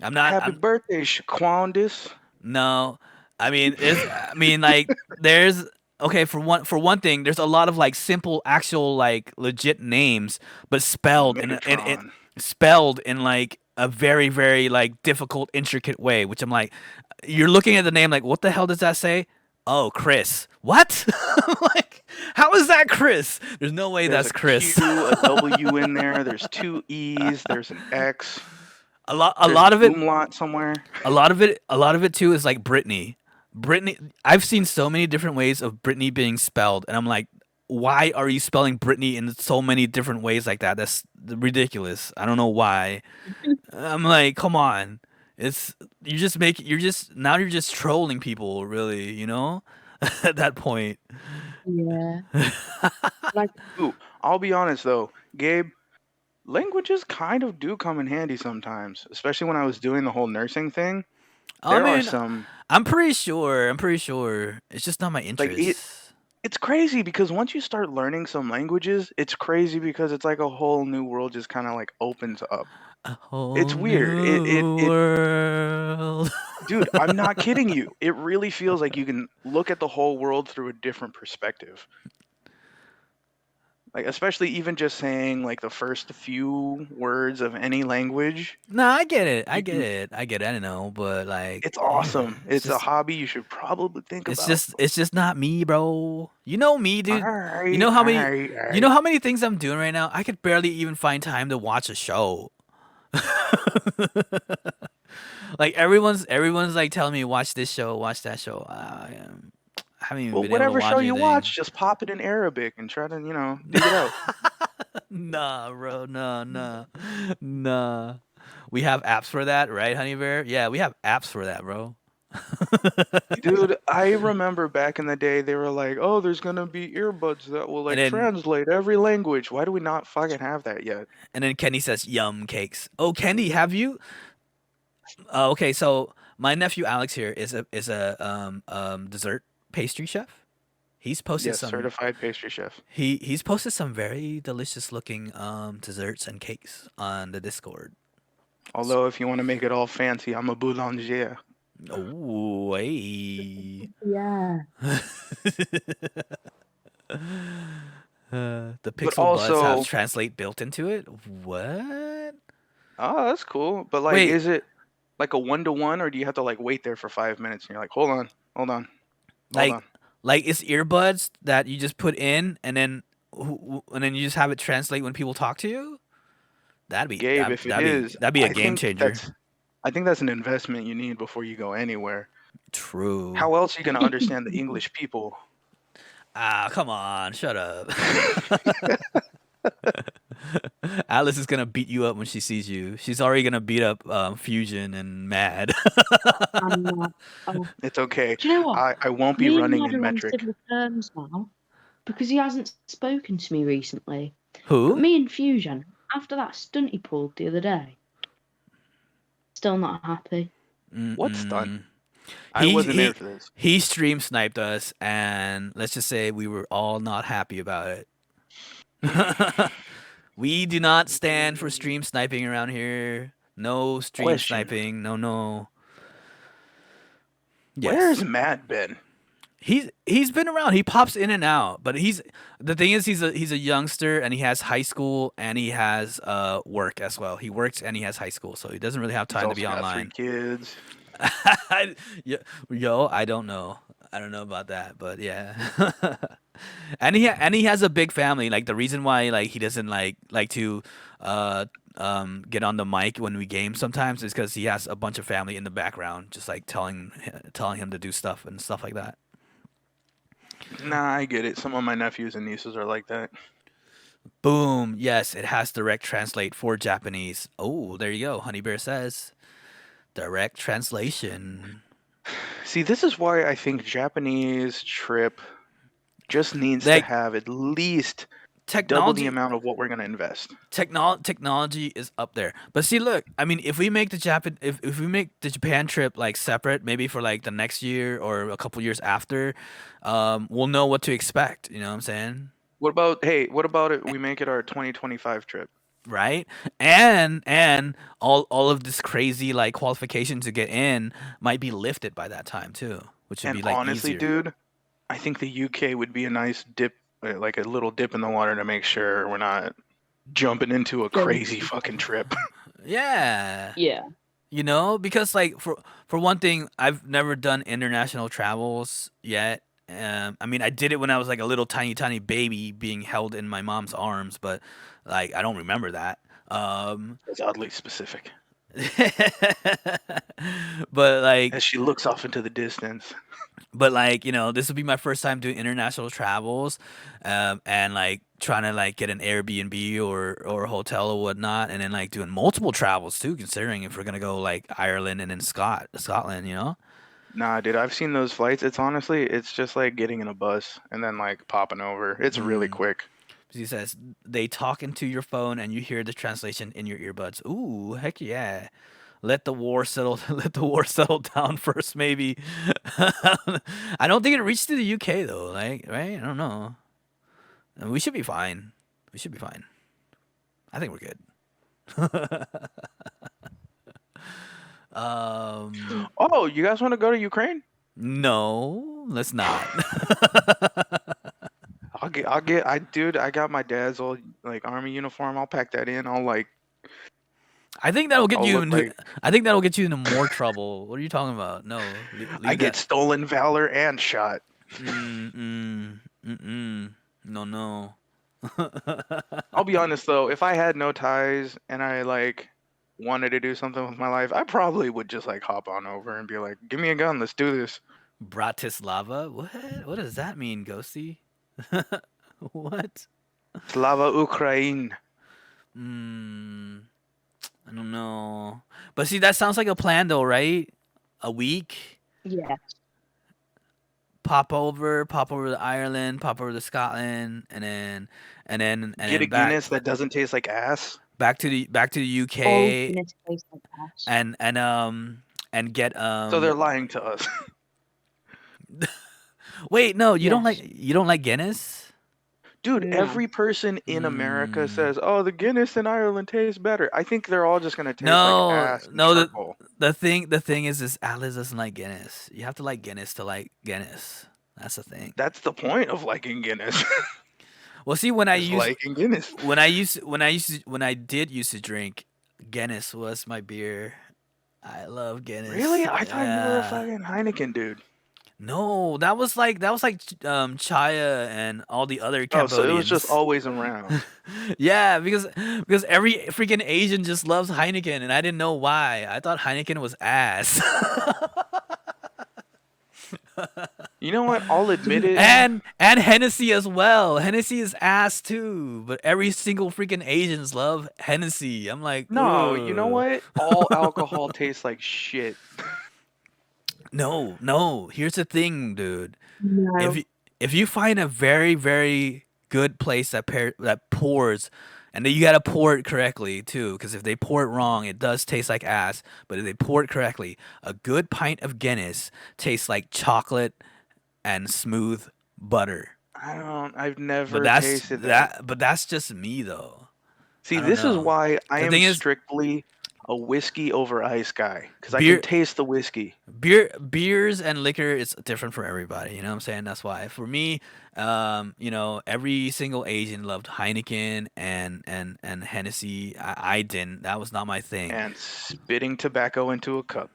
[SPEAKER 2] I'm not.
[SPEAKER 1] Happy birthday, Shaquandis.
[SPEAKER 2] No, I mean, like, there's okay for one thing. There's a lot of like simple, actual, like legit names, but
[SPEAKER 1] Megatron.
[SPEAKER 2] spelled in like a very, very like difficult, intricate way. Which I'm like, you're looking at the name like, what the hell does that say? Oh, Chris. What? Like, how is that Chris? There's no way
[SPEAKER 1] There's
[SPEAKER 2] that's
[SPEAKER 1] a
[SPEAKER 2] Chris.
[SPEAKER 1] Q, a W in there. There's 2 E's. There's an X.
[SPEAKER 2] A
[SPEAKER 1] There's
[SPEAKER 2] lot
[SPEAKER 1] an
[SPEAKER 2] of it
[SPEAKER 1] umlaut somewhere.
[SPEAKER 2] a lot of it too is like Brittany. Brittany, I've seen so many different ways of Brittany being spelled, and I'm like, why are you spelling Brittany in so many different ways like that? That's ridiculous. I don't know why. I'm like, come on. It's you're just trolling people, really, you know? At that point.
[SPEAKER 3] Yeah. Like
[SPEAKER 1] Ooh, I'll be honest though, Gabe, languages kind of do come in handy sometimes, especially when I was doing the whole nursing thing.
[SPEAKER 2] I
[SPEAKER 1] There are
[SPEAKER 2] mean,
[SPEAKER 1] some
[SPEAKER 2] I'm pretty sure. I'm pretty sure. It's just not my
[SPEAKER 1] like
[SPEAKER 2] interest.
[SPEAKER 1] it's crazy because once you start learning some languages, it's crazy because it's like a whole new world just kind of like opens up.
[SPEAKER 2] A
[SPEAKER 1] It's
[SPEAKER 2] whole
[SPEAKER 1] weird. It
[SPEAKER 2] new
[SPEAKER 1] it
[SPEAKER 2] world.
[SPEAKER 1] dude, I'm not kidding you. It really feels like you can look at the whole world through a different perspective. Like especially even just saying like the first few words of any language,
[SPEAKER 2] No, I get it. I
[SPEAKER 1] you
[SPEAKER 2] get
[SPEAKER 1] can
[SPEAKER 2] it. I get it. I don't know, but like,
[SPEAKER 1] it's awesome.
[SPEAKER 2] it's
[SPEAKER 1] It's a
[SPEAKER 2] just,
[SPEAKER 1] hobby you should probably think about.
[SPEAKER 2] it's just not me, bro. You know me,
[SPEAKER 1] All
[SPEAKER 2] dude.
[SPEAKER 1] right, all right, all
[SPEAKER 2] You know
[SPEAKER 1] right.
[SPEAKER 2] how many things I'm doing right now? I could barely even find time to watch a show. Like everyone's like telling me watch this show, watch that show. I haven't even
[SPEAKER 1] Well,
[SPEAKER 2] been able to
[SPEAKER 1] whatever
[SPEAKER 2] watch
[SPEAKER 1] show you
[SPEAKER 2] anything.
[SPEAKER 1] watch, just pop it in Arabic and try to, dig it out.
[SPEAKER 2] Nah, bro, nah. We have apps for that, right, Honey Bear? Yeah, we have apps for that, bro.
[SPEAKER 1] Dude, I remember back in the day they were like, "Oh, there's gonna be earbuds that will
[SPEAKER 2] And
[SPEAKER 1] like
[SPEAKER 2] then
[SPEAKER 1] translate every language." Why do we not fucking have that yet?
[SPEAKER 2] Kenny says yum cakes. Oh, Kenny, have you? Okay, so my nephew Alex here is a dessert pastry chef. He's posted
[SPEAKER 1] Yes,
[SPEAKER 2] some
[SPEAKER 1] certified pastry chef.
[SPEAKER 2] he's posted some very delicious looking desserts and cakes on the Discord.
[SPEAKER 1] Although if you want to make it all fancy, I'm a boulanger.
[SPEAKER 2] Oh, hey.
[SPEAKER 3] yeah.
[SPEAKER 2] The
[SPEAKER 1] But
[SPEAKER 2] Pixel Buds have
[SPEAKER 1] also,
[SPEAKER 2] translate built into it. What?
[SPEAKER 1] oh, that's cool. But like,
[SPEAKER 2] Wait,
[SPEAKER 1] is it like a 1-to-1, or do you have to like wait there for 5 minutes and you're like, hold on, hold on, hold
[SPEAKER 2] like
[SPEAKER 1] on?
[SPEAKER 2] it's earbuds that you just put in and then you just have it translate when people talk to you? That'd be
[SPEAKER 1] Gabe,
[SPEAKER 2] that
[SPEAKER 1] if it
[SPEAKER 2] that'd be
[SPEAKER 1] is,
[SPEAKER 2] that'd be a
[SPEAKER 1] I
[SPEAKER 2] game
[SPEAKER 1] think
[SPEAKER 2] changer.
[SPEAKER 1] that's I think that's an investment you need before you go anywhere.
[SPEAKER 2] True.
[SPEAKER 1] How else are you gonna understand the English people?
[SPEAKER 2] Ah, come on, shut up. Alice is gonna beat you up when she sees you. She's already gonna beat up Fusion and Mad.
[SPEAKER 3] I'm not. Oh,
[SPEAKER 1] It's okay.
[SPEAKER 3] do you know what?
[SPEAKER 1] I won't be
[SPEAKER 3] Me and
[SPEAKER 1] running
[SPEAKER 3] Mad
[SPEAKER 1] in
[SPEAKER 3] are on
[SPEAKER 1] metric.
[SPEAKER 3] civil terms now because he hasn't spoken to me recently. But
[SPEAKER 2] Who?
[SPEAKER 3] me and Fusion, after that stunt he pulled the other day, still not happy.
[SPEAKER 1] What stunt?
[SPEAKER 2] Mm-mm.
[SPEAKER 1] I
[SPEAKER 2] He
[SPEAKER 1] wasn't there
[SPEAKER 2] he
[SPEAKER 1] for this.
[SPEAKER 2] he stream sniped us, and let's just say we were all not happy about it. We do not stand for stream sniping around here. No stream
[SPEAKER 1] Question:
[SPEAKER 2] sniping. No, no.
[SPEAKER 1] where's
[SPEAKER 2] Yes.
[SPEAKER 1] Matt been?
[SPEAKER 2] He's been around. He pops in and out, but the thing is he's a youngster and he has high school and he has work as well. He works and he has high school, so he doesn't really have
[SPEAKER 1] He's
[SPEAKER 2] time to
[SPEAKER 1] also
[SPEAKER 2] be
[SPEAKER 1] got 3
[SPEAKER 2] online.
[SPEAKER 1] kids.
[SPEAKER 2] Yo, I don't know. I don't know about that, but yeah. And he has a big family. Like the reason why like he doesn't like to uh get on the mic when we game sometimes is because he has a bunch of family in the background, just like telling him to do stuff and stuff like that.
[SPEAKER 1] Nah, I get it. Some of my nephews and nieces are like that.
[SPEAKER 2] Boom. Yes, it has direct translate for Japanese. Oh, there you go. Honey Bear says direct translation.
[SPEAKER 1] See, this is why I think Japanese trip just needs to
[SPEAKER 2] Like
[SPEAKER 1] have at least double the
[SPEAKER 2] technology
[SPEAKER 1] amount of what we're gonna invest.
[SPEAKER 2] technology is up there. But see, look, I mean, if we make if we make the Japan trip like separate, maybe for like the next year or a couple years after, we'll know what to expect. You know what I'm saying?
[SPEAKER 1] What about it? We make it our 2025 trip.
[SPEAKER 2] Right? And all of this crazy like qualification to get in might be lifted by that time too, which would
[SPEAKER 1] And
[SPEAKER 2] be like
[SPEAKER 1] honestly,
[SPEAKER 2] easier.
[SPEAKER 1] dude, I think the UK would be a nice dip, like a little dip in the water to make sure we're not jumping into a crazy fucking trip.
[SPEAKER 2] Yeah.
[SPEAKER 3] Yeah.
[SPEAKER 2] You know, because like for one thing, I've never done international travels yet. I mean, I did it when I was like a little tiny baby being held in my mom's arms, but like I don't remember that.
[SPEAKER 1] It's oddly specific.
[SPEAKER 2] But like
[SPEAKER 1] As she looks off into the distance.
[SPEAKER 2] but like this would be my first time doing international travels, and like trying to like get an Airbnb or a hotel or whatnot, and then like doing multiple travels too, considering if we're gonna go like Ireland and then Scotland.
[SPEAKER 1] Nah, dude, I've seen those flights. It's just like getting in a bus and then like popping over. It's really quick.
[SPEAKER 2] He says they talk into your phone and you hear the translation in your earbuds. Ooh, heck yeah. Let the war settle. Let the war settle down first, maybe. I don't think it reached to the UK though. Like, right? I don't know. We should be fine. We should be fine. I think we're good.
[SPEAKER 1] Oh, you guys want to go to Ukraine?
[SPEAKER 2] No, let's not.
[SPEAKER 1] I got my dad's old like army uniform. I'll pack that in.
[SPEAKER 2] I think that'll get
[SPEAKER 1] I'll
[SPEAKER 2] you
[SPEAKER 1] look
[SPEAKER 2] into.
[SPEAKER 1] like
[SPEAKER 2] I think that'll get you into more trouble. What are you talking about? No,
[SPEAKER 1] I
[SPEAKER 2] leave
[SPEAKER 1] get
[SPEAKER 2] that.
[SPEAKER 1] stolen valor and shot.
[SPEAKER 2] No.
[SPEAKER 1] I'll be honest though, if I had no ties and I like wanted to do something with my life, I probably would just like hop on over and be like, "Give me a gun, let's do this."
[SPEAKER 2] Bratislava? What? What does that mean, Ghosty? What?
[SPEAKER 1] Slava Ukraine.
[SPEAKER 2] I don't know. But see, that sounds like a plan, though, right? A week,
[SPEAKER 3] Yeah.
[SPEAKER 2] pop over to Ireland, pop over to Scotland, and
[SPEAKER 1] Get a
[SPEAKER 2] then back
[SPEAKER 1] Guinness that doesn't taste like ass.
[SPEAKER 2] back to the
[SPEAKER 3] All
[SPEAKER 2] UK,
[SPEAKER 3] Guinness tastes like ass.
[SPEAKER 2] and get
[SPEAKER 1] So they're lying to us.
[SPEAKER 2] Wait, no, you don't
[SPEAKER 3] Yes.
[SPEAKER 2] like Guinness?
[SPEAKER 1] Dude,
[SPEAKER 3] No.
[SPEAKER 1] every person in America says, "Oh, the Guinness in Ireland tastes better." I think they're all just gonna taste
[SPEAKER 2] No,
[SPEAKER 1] like ass and
[SPEAKER 2] no.
[SPEAKER 1] charcoal.
[SPEAKER 2] The thing is Alice doesn't like Guinness. You have to like Guinness to like Guinness. That's the thing.
[SPEAKER 1] That's the point of liking Guinness.
[SPEAKER 2] Well, see,
[SPEAKER 1] Just liking Guinness.
[SPEAKER 2] when I did used to drink, Guinness was my beer. I love Guinness.
[SPEAKER 1] Really? I thought you were a
[SPEAKER 2] Yeah.
[SPEAKER 1] fucking Heineken dude.
[SPEAKER 2] No, that was like Chaya and all the other
[SPEAKER 1] Oh, so it was just
[SPEAKER 2] Cambodians.
[SPEAKER 1] always around.
[SPEAKER 2] Yeah, because every freaking Asian just loves Heineken, and I didn't know why. I thought Heineken was ass.
[SPEAKER 1] You know what? I'll admit it.
[SPEAKER 2] And Hennessy as well. Hennessy is ass too, but every single freaking Asians love Hennessy. I'm like,
[SPEAKER 1] No, you know
[SPEAKER 2] ugh.
[SPEAKER 1] what? All alcohol tastes like shit.
[SPEAKER 2] No. Here's the thing, dude. If
[SPEAKER 3] No.
[SPEAKER 2] you, if you find a very very good place that pours, and then you gotta pour it correctly too, because if they pour it wrong, it does taste like ass. But if they pour it correctly, a good pint of Guinness tastes like chocolate and smooth butter.
[SPEAKER 1] I've never tasted that.
[SPEAKER 2] But that's just me though.
[SPEAKER 1] See,
[SPEAKER 2] I don't
[SPEAKER 1] this is
[SPEAKER 2] know.
[SPEAKER 1] why I
[SPEAKER 2] The
[SPEAKER 1] am
[SPEAKER 2] thing is,
[SPEAKER 1] strictly a whiskey over ice guy, because I can
[SPEAKER 2] beer
[SPEAKER 1] taste the whiskey.
[SPEAKER 2] beers and liquor is different for everybody. You know what I'm saying? That's why for me, every single Asian loved Heineken and Hennessy. I didn't. That was not my thing.
[SPEAKER 1] And spitting tobacco into a cup.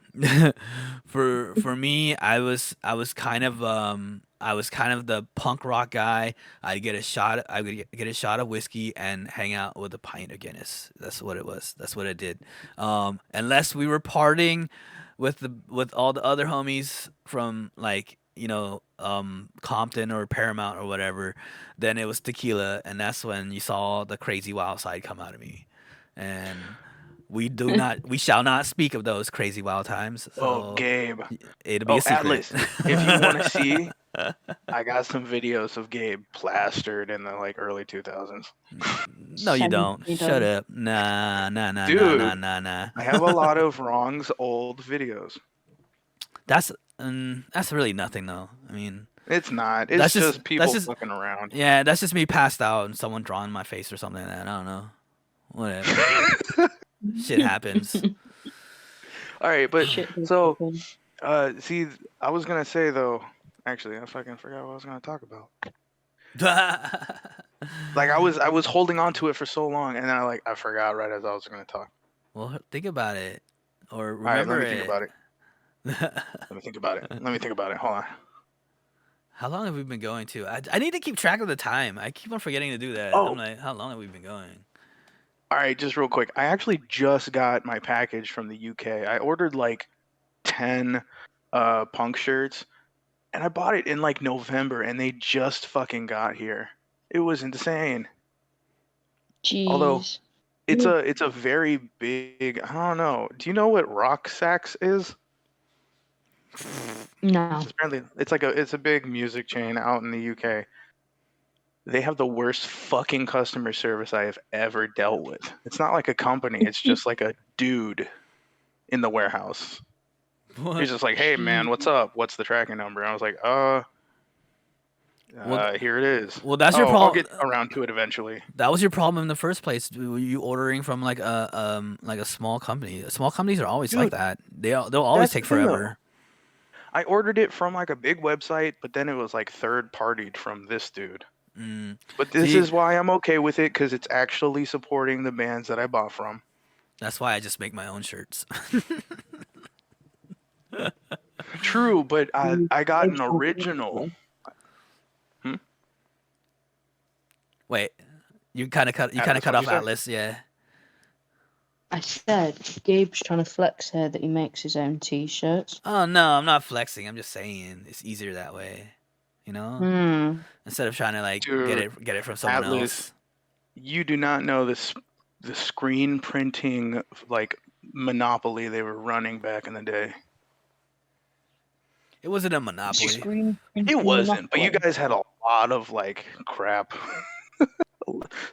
[SPEAKER 2] For me, I was kind of the punk rock guy. I would get a shot of whiskey and hang out with a pint of Guinness. That's what it was. That's what I did. Unless we were partying with all the other homies from like Compton or Paramount or whatever, then it was tequila, and that's when you saw the crazy wild side come out of me, and we shall not speak of those crazy wild times.
[SPEAKER 1] Oh,
[SPEAKER 2] So
[SPEAKER 1] Gabe.
[SPEAKER 2] it'll be
[SPEAKER 1] Oh,
[SPEAKER 2] a secret.
[SPEAKER 1] Atlas. If you want to see, I got some videos of Gabe plastered in the like early 2000s.
[SPEAKER 2] No, you
[SPEAKER 3] Send
[SPEAKER 2] don't.
[SPEAKER 3] me
[SPEAKER 2] Shut
[SPEAKER 3] those.
[SPEAKER 2] up. Nah.
[SPEAKER 1] Dude,
[SPEAKER 2] Nah.
[SPEAKER 1] I have a lot of Wrong's old videos.
[SPEAKER 2] That's really nothing though. I mean,
[SPEAKER 1] It's not.
[SPEAKER 2] that's
[SPEAKER 1] It's
[SPEAKER 2] just
[SPEAKER 1] just people
[SPEAKER 2] that's just
[SPEAKER 1] fucking around.
[SPEAKER 2] yeah, that's just me passed out and someone drawing my face or something like that. I don't know. Whatever. Shit happens.
[SPEAKER 1] All right, but
[SPEAKER 3] Shit does
[SPEAKER 1] so
[SPEAKER 3] happen.
[SPEAKER 1] see, I was gonna say though. Actually, I fucking forgot what I was gonna talk about. Like I was holding on to it for so long, and then I forgot right as I was gonna talk.
[SPEAKER 2] Well, think about it or
[SPEAKER 1] All right, let
[SPEAKER 2] remember
[SPEAKER 1] me think about
[SPEAKER 2] it.
[SPEAKER 1] it. Let me think about it. Let me think about it. Hold on.
[SPEAKER 2] How long have we been going to? I need to keep track of the time. I keep on forgetting to do that.
[SPEAKER 1] Oh,
[SPEAKER 2] I'm like, how long have we been going?
[SPEAKER 1] all right, just real quick. I actually just got my package from the UK. I ordered like 10 punk shirts, and I bought it in like November, and they just fucking got here. It was insane. Although
[SPEAKER 3] Jeez.
[SPEAKER 1] it's a very big. I don't know. Do you know what Rock Sacks is?
[SPEAKER 3] No.
[SPEAKER 1] Apparently, it's a big music chain out in the UK. They have the worst fucking customer service I have ever dealt with. It's not like a company. It's just like a dude in the warehouse.
[SPEAKER 2] What?
[SPEAKER 1] He's just like, "Hey man, what's up? What's the tracking number?" And I was like,
[SPEAKER 2] Well,
[SPEAKER 1] here it is.
[SPEAKER 2] well, that's your
[SPEAKER 1] Oh, I'll
[SPEAKER 2] problem.
[SPEAKER 1] get around to it eventually."
[SPEAKER 2] That was your problem in the first place. You ordering from like a small company. Small companies are always like
[SPEAKER 1] Dude,
[SPEAKER 2] that. They'll always
[SPEAKER 1] that's
[SPEAKER 2] take
[SPEAKER 1] the thing though.
[SPEAKER 2] forever.
[SPEAKER 1] I ordered it from like a big website, but then it was like third partied from this dude.
[SPEAKER 2] Mm.
[SPEAKER 1] But this
[SPEAKER 2] See,
[SPEAKER 1] is why I'm okay with it, because it's actually supporting the bands that I bought from.
[SPEAKER 2] that's why I just make my own shirts.
[SPEAKER 1] True, but I got an
[SPEAKER 3] Gabe's not
[SPEAKER 1] original. Hmm?
[SPEAKER 2] Wait, you kind of cut
[SPEAKER 1] Atlas,
[SPEAKER 2] cut
[SPEAKER 1] what'd
[SPEAKER 2] off
[SPEAKER 1] you say?
[SPEAKER 2] Atlas, yeah.
[SPEAKER 3] I said Gabe's trying to flex here that he makes his own t-shirts.
[SPEAKER 2] Oh no, I'm not flexing. I'm just saying it's easier that way. You know, instead of trying to like
[SPEAKER 1] Dude,
[SPEAKER 2] get it from someone
[SPEAKER 1] Atlas,
[SPEAKER 2] else.
[SPEAKER 1] you do not know the screen printing like monopoly they were running back in the day.
[SPEAKER 2] It wasn't a monopoly.
[SPEAKER 3] Screen
[SPEAKER 1] It
[SPEAKER 3] printing
[SPEAKER 1] wasn't, but you
[SPEAKER 3] monopoly.
[SPEAKER 1] guys had a lot of like crap.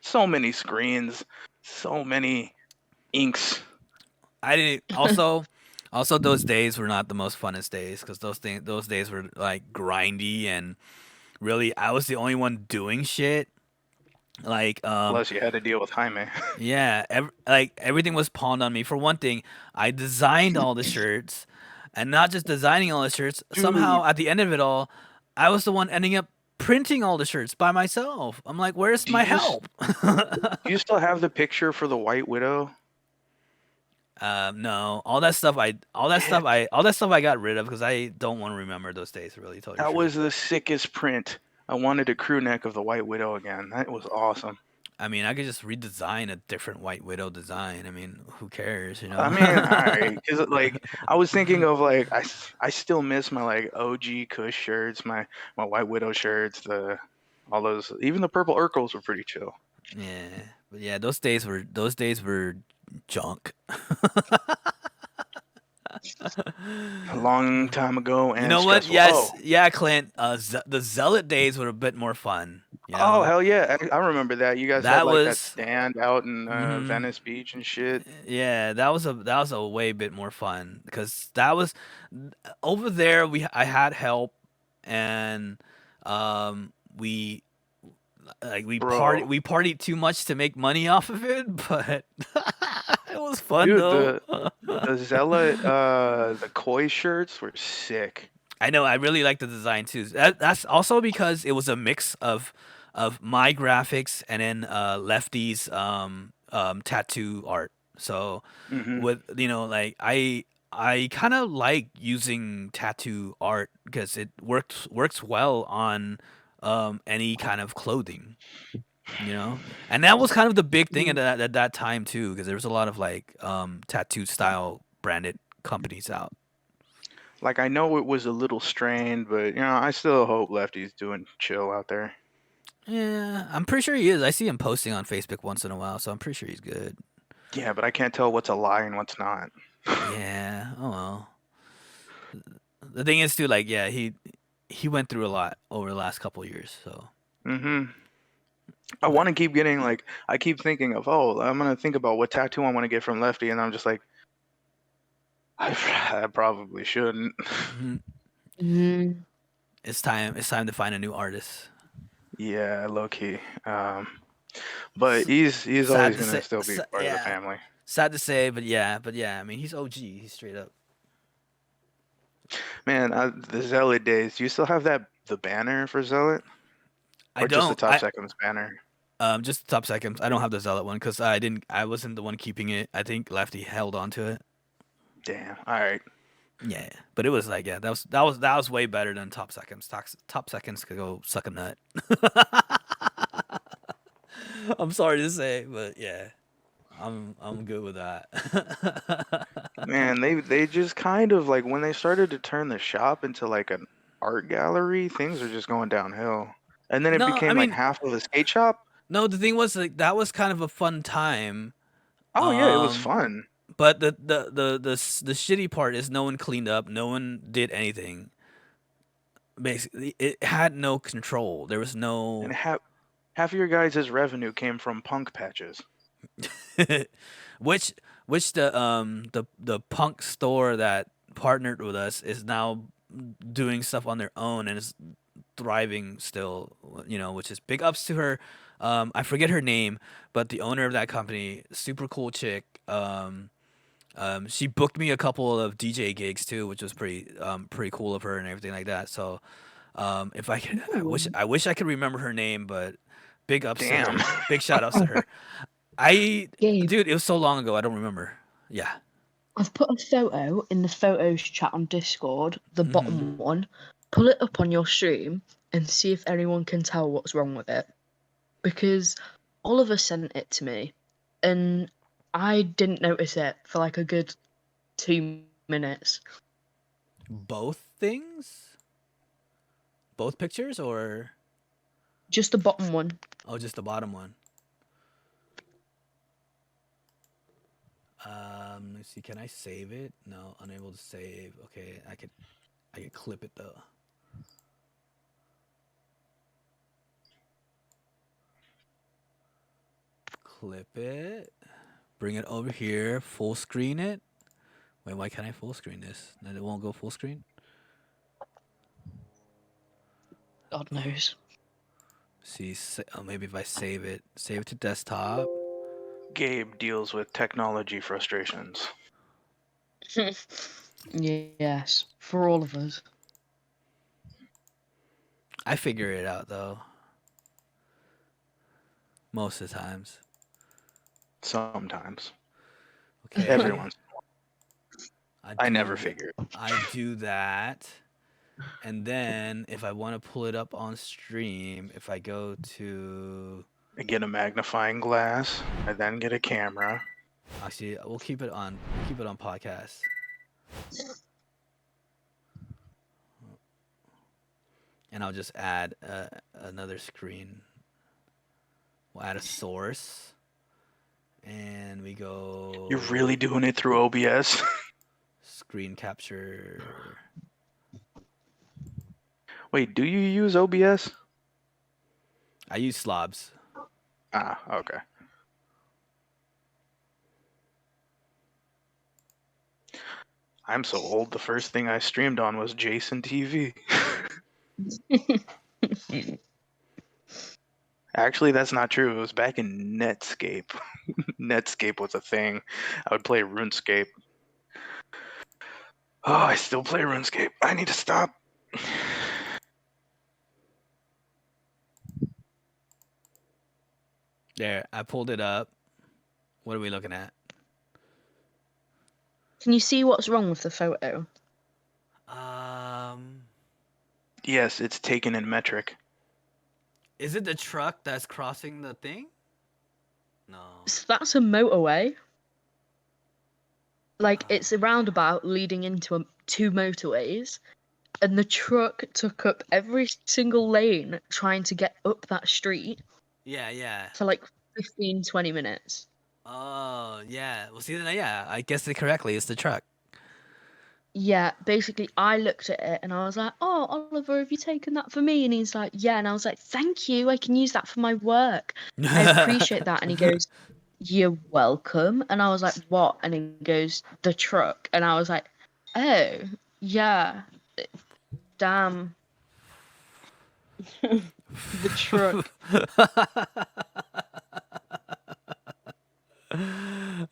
[SPEAKER 1] So many screens, so many inks.
[SPEAKER 2] I didn't. Also, those days were not the most funnest days because those days were like grindy and really I was the only one doing shit. Like
[SPEAKER 1] Plus, you had to deal with Jaime.
[SPEAKER 2] yeah, like everything was pawned on me. For one thing, I designed all the shirts, and not just designing all the shirts. Somehow,
[SPEAKER 1] Dude,
[SPEAKER 2] at the end of it all, I was the one ending up printing all the shirts by myself. I'm like, where's
[SPEAKER 1] Do
[SPEAKER 2] my
[SPEAKER 1] you
[SPEAKER 2] help?
[SPEAKER 1] do you still have the picture for the White Widow?
[SPEAKER 2] No, all that stuff I got rid of because I don't want to remember those days. To really tell you the
[SPEAKER 1] That
[SPEAKER 2] truth.
[SPEAKER 1] was the sickest print. I wanted a crew neck of the White Widow again. That was awesome.
[SPEAKER 2] I mean, I could just redesign a different White Widow design. I mean, who cares, you know?
[SPEAKER 1] I mean, alright, because like I was thinking of like I still miss my like OG Kush shirts, my White Widow shirts, all those, even the purple Urkels were pretty chill.
[SPEAKER 2] Yeah, but yeah, those days were junk.
[SPEAKER 1] A long time ago
[SPEAKER 2] You
[SPEAKER 1] and
[SPEAKER 2] know what?
[SPEAKER 1] stressful.
[SPEAKER 2] Yes, yeah, Clint. The Zealot days were a bit more fun. You
[SPEAKER 1] Oh
[SPEAKER 2] know,
[SPEAKER 1] hell yeah! I remember that. You guys had
[SPEAKER 2] that
[SPEAKER 1] like that
[SPEAKER 2] was,
[SPEAKER 1] stand out in
[SPEAKER 2] mhm,
[SPEAKER 1] Venice Beach and shit.
[SPEAKER 2] yeah, that was a way bit more fun because that was over there. I had help, and we
[SPEAKER 1] Bro,
[SPEAKER 2] we partied too much to make money off of it, but it was fun
[SPEAKER 1] dude,
[SPEAKER 2] though.
[SPEAKER 1] the Zealot the koi shirts were sick.
[SPEAKER 2] I know. I really like the design too. That's also because it was a mix of my graphics and then Lefty's tattoo art. So
[SPEAKER 1] Hmm.
[SPEAKER 2] with like I kind of like using tattoo art because it works well on any kind of clothing. And that was kind of the big thing at that time too, because there was a lot of like tattoo style branded companies out.
[SPEAKER 1] Like I know it was a little strained, but I still hope Lefty's doing chill out there.
[SPEAKER 2] Yeah, I'm pretty sure he is. I see him posting on Facebook once in a while, so I'm pretty sure he's good.
[SPEAKER 1] Yeah, but I can't tell what's a lie and what's not.
[SPEAKER 2] Yeah. Oh well. The thing is too, like, yeah, he went through a lot over the last couple years. So,
[SPEAKER 1] Hmm. I
[SPEAKER 2] but
[SPEAKER 1] want to keep getting like I keep thinking of, oh, I'm gonna think about what tattoo I want to get from Lefty, and I'm just like, I probably shouldn't.
[SPEAKER 2] mhm,
[SPEAKER 3] Mm,
[SPEAKER 2] it's time. It's time to find a new artist.
[SPEAKER 1] Yeah, low key. But he's
[SPEAKER 2] Sad
[SPEAKER 1] always
[SPEAKER 2] to
[SPEAKER 1] gonna
[SPEAKER 2] say.
[SPEAKER 1] still be part of the
[SPEAKER 2] Yeah.
[SPEAKER 1] family.
[SPEAKER 2] Sad to say, but yeah. I mean, he's OG. He's straight up.
[SPEAKER 1] Man, the Zealot days. Do you still have the banner for Zealot,
[SPEAKER 2] I
[SPEAKER 1] or just the
[SPEAKER 2] don't.
[SPEAKER 1] Top Seconds banner?
[SPEAKER 2] Just the top seconds. I don't have the Zealot one because I didn't. I wasn't the one keeping it. I think Lefty held on to it.
[SPEAKER 1] Damn. All right.
[SPEAKER 2] Yeah, but it was like, yeah, that was way better than top seconds. Top seconds could go suck a nut. I'm sorry to say, but yeah, I'm good with that.
[SPEAKER 1] Man, they just kind of like when they started to turn the shop into like an art gallery, things are just going downhill. And then it
[SPEAKER 2] No, I
[SPEAKER 1] became like
[SPEAKER 2] mean,
[SPEAKER 1] half of a skate shop.
[SPEAKER 2] no. The thing was like that was kind of a fun time.
[SPEAKER 1] Oh yeah, it was
[SPEAKER 2] Um,
[SPEAKER 1] fun.
[SPEAKER 2] but the shitty part is no one cleaned up, no one did anything. Basically, it had no control. There was
[SPEAKER 1] And
[SPEAKER 2] no.
[SPEAKER 1] half of your guys' revenue came from punk patches.
[SPEAKER 2] which which the punk store that partnered with us is now doing stuff on their own and is thriving still, which is big ups to her. I forget her name, but the owner of that company, super cool chick. She booked me a couple of DJ gigs too, which was pretty cool of her and everything like that. So, if I could,
[SPEAKER 3] ooh.
[SPEAKER 2] I wish I could remember her name, but big ups to
[SPEAKER 1] Damn.
[SPEAKER 2] her, big shout outs to her.
[SPEAKER 3] Gabe,
[SPEAKER 2] Dude, it was so long ago, I don't remember. Yeah.
[SPEAKER 3] I've put a photo in the photos chat on Discord, the
[SPEAKER 2] Hmm.
[SPEAKER 3] bottom one. Pull it up on your stream and see if anyone can tell what's wrong with it. Because Oliver sent it to me and I didn't notice it for like a good 2 minutes.
[SPEAKER 2] Both things? Both pictures or
[SPEAKER 3] Just the bottom one.
[SPEAKER 2] just the bottom one? Let's see. Can I save it? No, unable to save. Okay, I could clip it though. Clip it. Bring it over here. Full screen it. Wait, why can't I full screen this? Then it won't go full screen.
[SPEAKER 3] God knows.
[SPEAKER 2] See, maybe if I save it to desktop.
[SPEAKER 1] Gabe deals with technology frustrations.
[SPEAKER 3] Yes, for all of us.
[SPEAKER 2] I figure it out though. Most of the times.
[SPEAKER 1] Sometimes.
[SPEAKER 2] Okay.
[SPEAKER 1] Everyone's. I never
[SPEAKER 2] do
[SPEAKER 1] figure it.
[SPEAKER 2] I do that. And then if I want to pull it up on stream, if I go to
[SPEAKER 1] I get a magnifying glass. I then get a camera.
[SPEAKER 2] actually we'll keep it on podcast. And I'll just add another screen. We'll add a source. And we go
[SPEAKER 1] You're really doing it through OBS?
[SPEAKER 2] screen capture.
[SPEAKER 1] Wait, do you use OBS?
[SPEAKER 2] I use slobs.
[SPEAKER 1] Ah, okay. I'm so old, the first thing I streamed on was Jason TV. Actually, that's not true. It was back in Netscape. Netscape was a thing. I would play RuneScape. Oh, I still play RuneScape. I need to stop.
[SPEAKER 2] There, I pulled it up. What are we looking at?
[SPEAKER 3] Can you see what's wrong with the photo?
[SPEAKER 1] Yes, it's taken in metric.
[SPEAKER 2] Is it the truck that's crossing the thing? No.
[SPEAKER 3] So that's a motorway. Like, it's a roundabout leading into two motorways, and the truck took up every single lane trying to get up that street
[SPEAKER 2] Yeah.
[SPEAKER 3] for like 15, 20 minutes.
[SPEAKER 2] Oh, yeah. Well, see, yeah, I guessed it correctly. It's the truck.
[SPEAKER 3] Yeah, basically, I looked at it and I was like, "Oh, Oliver, have you taken that for me?" And he's like, "Yeah." And I was like, "Thank you. I can use that for my work. I appreciate that." And he goes, "You're welcome." And I was like, "What?" And he goes, "The truck." And I was like, "Oh, yeah. Damn." The truck.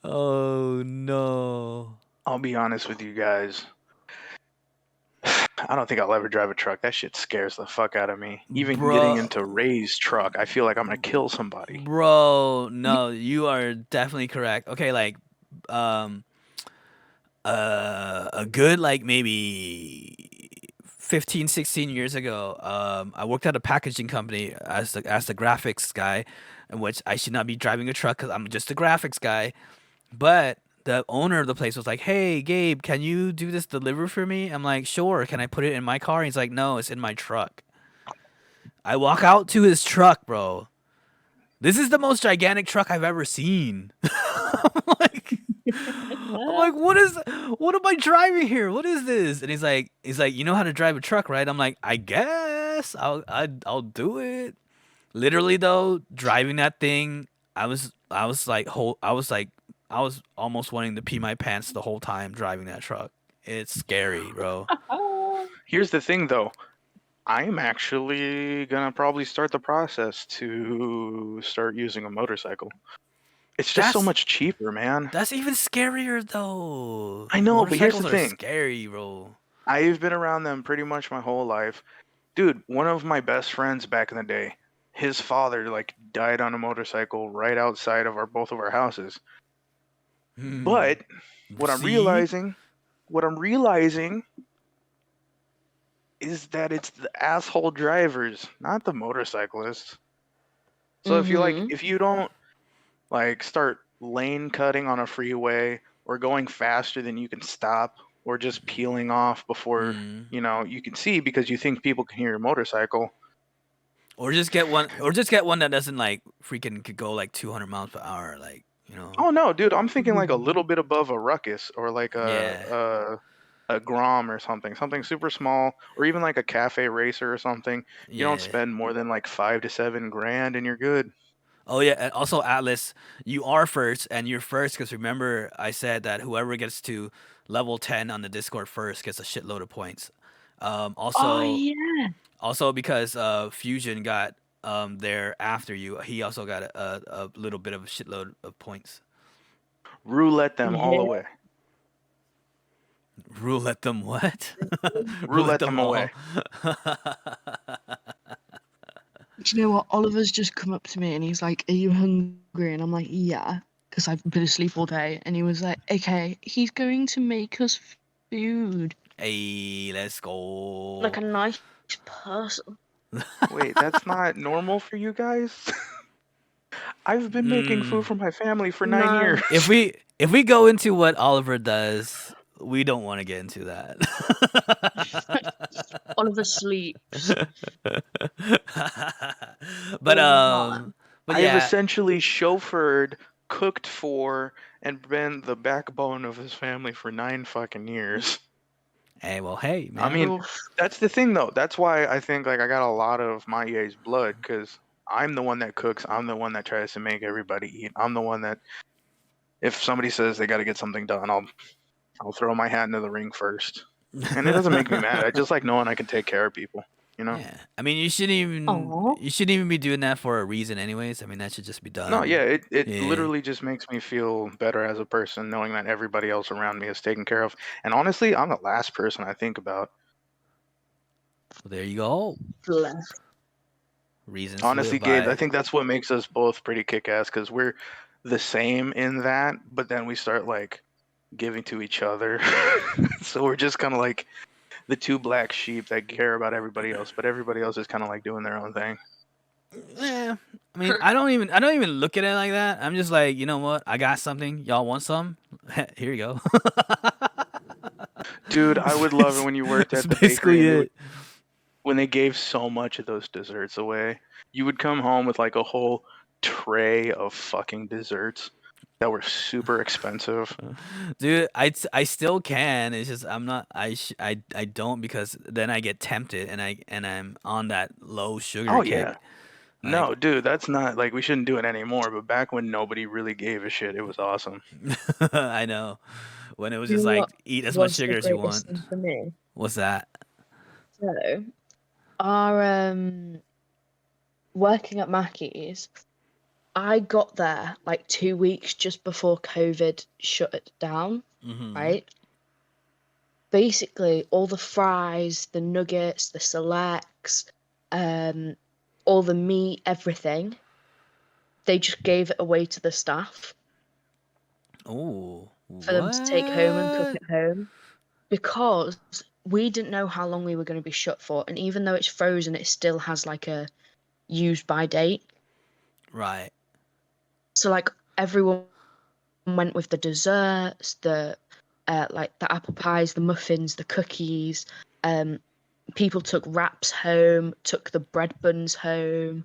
[SPEAKER 2] Oh, no.
[SPEAKER 1] I'll be honest with you guys. I don't think I'll ever drive a truck. That shit scares the fuck out of me. Even getting into Ray's truck, I feel like I'm gonna kill somebody.
[SPEAKER 2] Bro, no, you are definitely correct. Okay, like, a good, like, maybe 15, 16 years ago, I worked at a packaging company as the graphics guy, in which I should not be driving a truck because I'm just a graphics guy. But the owner of the place was like, "Hey, Gabe, can you do this delivery for me?" I'm like, "Sure. Can I put it in my car?" He's like, "No, it's in my truck." I walk out to his truck, bro. This is the most gigantic truck I've ever seen. I'm like, what am I driving here? What is this? And he's like, "You know how to drive a truck, right?" I'm like, "I guess I'll do it." Literally though, driving that thing, I was almost wanting to pee my pants the whole time driving that truck. It's scary, bro.
[SPEAKER 1] Here's the thing, though. I'm actually gonna probably start the process to start using a motorcycle. It's just so much cheaper, man.
[SPEAKER 2] That's even scarier, though.
[SPEAKER 1] I know, but here's the
[SPEAKER 2] Motorcycles
[SPEAKER 1] thing.
[SPEAKER 2] are scary, bro.
[SPEAKER 1] I've been around them pretty much my whole life. Dude, one of my best friends back in the day, his father like died on a motorcycle right outside of both of our houses. But what I'm realizing is that it's the asshole drivers, not the motorcyclists. So if you don't like start lane cutting on a freeway or going faster than you can stop or just peeling off before you can see because you think people can hear your motorcycle.
[SPEAKER 2] Or just get one that doesn't like freaking could go like 200 miles per hour, like, you know.
[SPEAKER 1] Oh no, dude, I'm thinking like a little bit above a ruckus or like a Grom or something super small, or even like a cafe racer or something. You don't spend more than like $5 to $7 grand and you're good.
[SPEAKER 2] Oh yeah, and also Atlas, you are first, and you're first because remember I said that whoever gets to level 10 on the Discord first gets a shitload of points. Also because Fusion got there after you, he also got a little bit of a shitload of points.
[SPEAKER 1] Roulette them all away.
[SPEAKER 2] Roulette them what?
[SPEAKER 1] Roulette them away.
[SPEAKER 3] Do you know what? Oliver's just come up to me and he's like, "Are you hungry?" And I'm like, "Yeah," because I've been asleep all day. And he was like, "Okay, he's going to make us food."
[SPEAKER 2] Hey, let's go.
[SPEAKER 3] Like a nice person.
[SPEAKER 1] Wait, that's not normal for you guys? I've been making food for my family for 9
[SPEAKER 3] No.
[SPEAKER 1] years.
[SPEAKER 2] If we go into what Oliver does, we don't want to get into that.
[SPEAKER 3] Oliver sleeps.
[SPEAKER 2] but
[SPEAKER 3] Oh,
[SPEAKER 2] but
[SPEAKER 1] I have
[SPEAKER 2] yeah.
[SPEAKER 1] essentially chauffeured, cooked for, and been the backbone of his family for 9 fucking years.
[SPEAKER 2] Hey, well, hey, man.
[SPEAKER 1] I mean,
[SPEAKER 3] oof.
[SPEAKER 1] that's the thing though. That's why I think like I got a lot of Maie's blood because I'm the one that cooks. I'm the one that tries to make everybody eat. I'm the one that if somebody says they got to get something done, I'll throw my hat into the ring first. And it doesn't make me mad. I just like knowing I can take care of people. You know?
[SPEAKER 2] Yeah, I mean, you shouldn't even be doing that for a reason, anyways. I mean, that should just be done.
[SPEAKER 1] No, yeah, it
[SPEAKER 2] Yeah.
[SPEAKER 1] literally just makes me feel better as a person knowing that everybody else around me is taken care of. And honestly, I'm the last person I think about.
[SPEAKER 2] Well, there you go.
[SPEAKER 3] Bless.
[SPEAKER 2] Reasons
[SPEAKER 1] Honestly,
[SPEAKER 2] to
[SPEAKER 1] Gabe, I
[SPEAKER 2] live by.
[SPEAKER 1] think that's what makes us both pretty kick-ass because we're the same in that, but then we start like giving to each other. So we're just kind of like the two black sheep that care about everybody else, but everybody else is kind of like doing their own thing.
[SPEAKER 2] Yeah, I mean, I don't even look at it like that. I'm just like, you know what? I got something. Y'all want some? Here you go.
[SPEAKER 1] Dude, I would love it when you worked
[SPEAKER 2] That's
[SPEAKER 1] at the bakery
[SPEAKER 2] basically
[SPEAKER 1] and
[SPEAKER 2] it.
[SPEAKER 1] when they gave so much of those desserts away. You would come home with like a whole tray of fucking desserts that were super expensive.
[SPEAKER 2] Dude, I still can. It's just I'm not. I don't because then I get tempted and I'm on that low sugar
[SPEAKER 1] Oh
[SPEAKER 2] kick.
[SPEAKER 1] yeah. No, dude, that's not like we shouldn't do it anymore. But back when nobody really gave a shit, it was awesome.
[SPEAKER 2] I know. When it was
[SPEAKER 3] You
[SPEAKER 2] just
[SPEAKER 3] know
[SPEAKER 2] like
[SPEAKER 3] what
[SPEAKER 2] eat as much
[SPEAKER 3] was
[SPEAKER 2] sugar
[SPEAKER 3] the
[SPEAKER 2] as you
[SPEAKER 3] greatest
[SPEAKER 2] want.
[SPEAKER 3] thing for me?
[SPEAKER 2] What's that?
[SPEAKER 3] So, our working at Mackey's, I got there like 2 weeks just before COVID shut it down,
[SPEAKER 2] Mm-hmm.
[SPEAKER 3] right? Basically, all the fries, the nuggets, the selects, all the meat, everything, they just gave it away to the staff
[SPEAKER 2] Oh,
[SPEAKER 3] for them to take home and cook
[SPEAKER 2] what?
[SPEAKER 3] at home because we didn't know how long we were going to be shut for. And even though it's frozen, it still has like a use by date.
[SPEAKER 2] Right.
[SPEAKER 3] So like everyone went with the desserts, the like the apple pies, the muffins, the cookies. People took wraps home, took the bread buns home.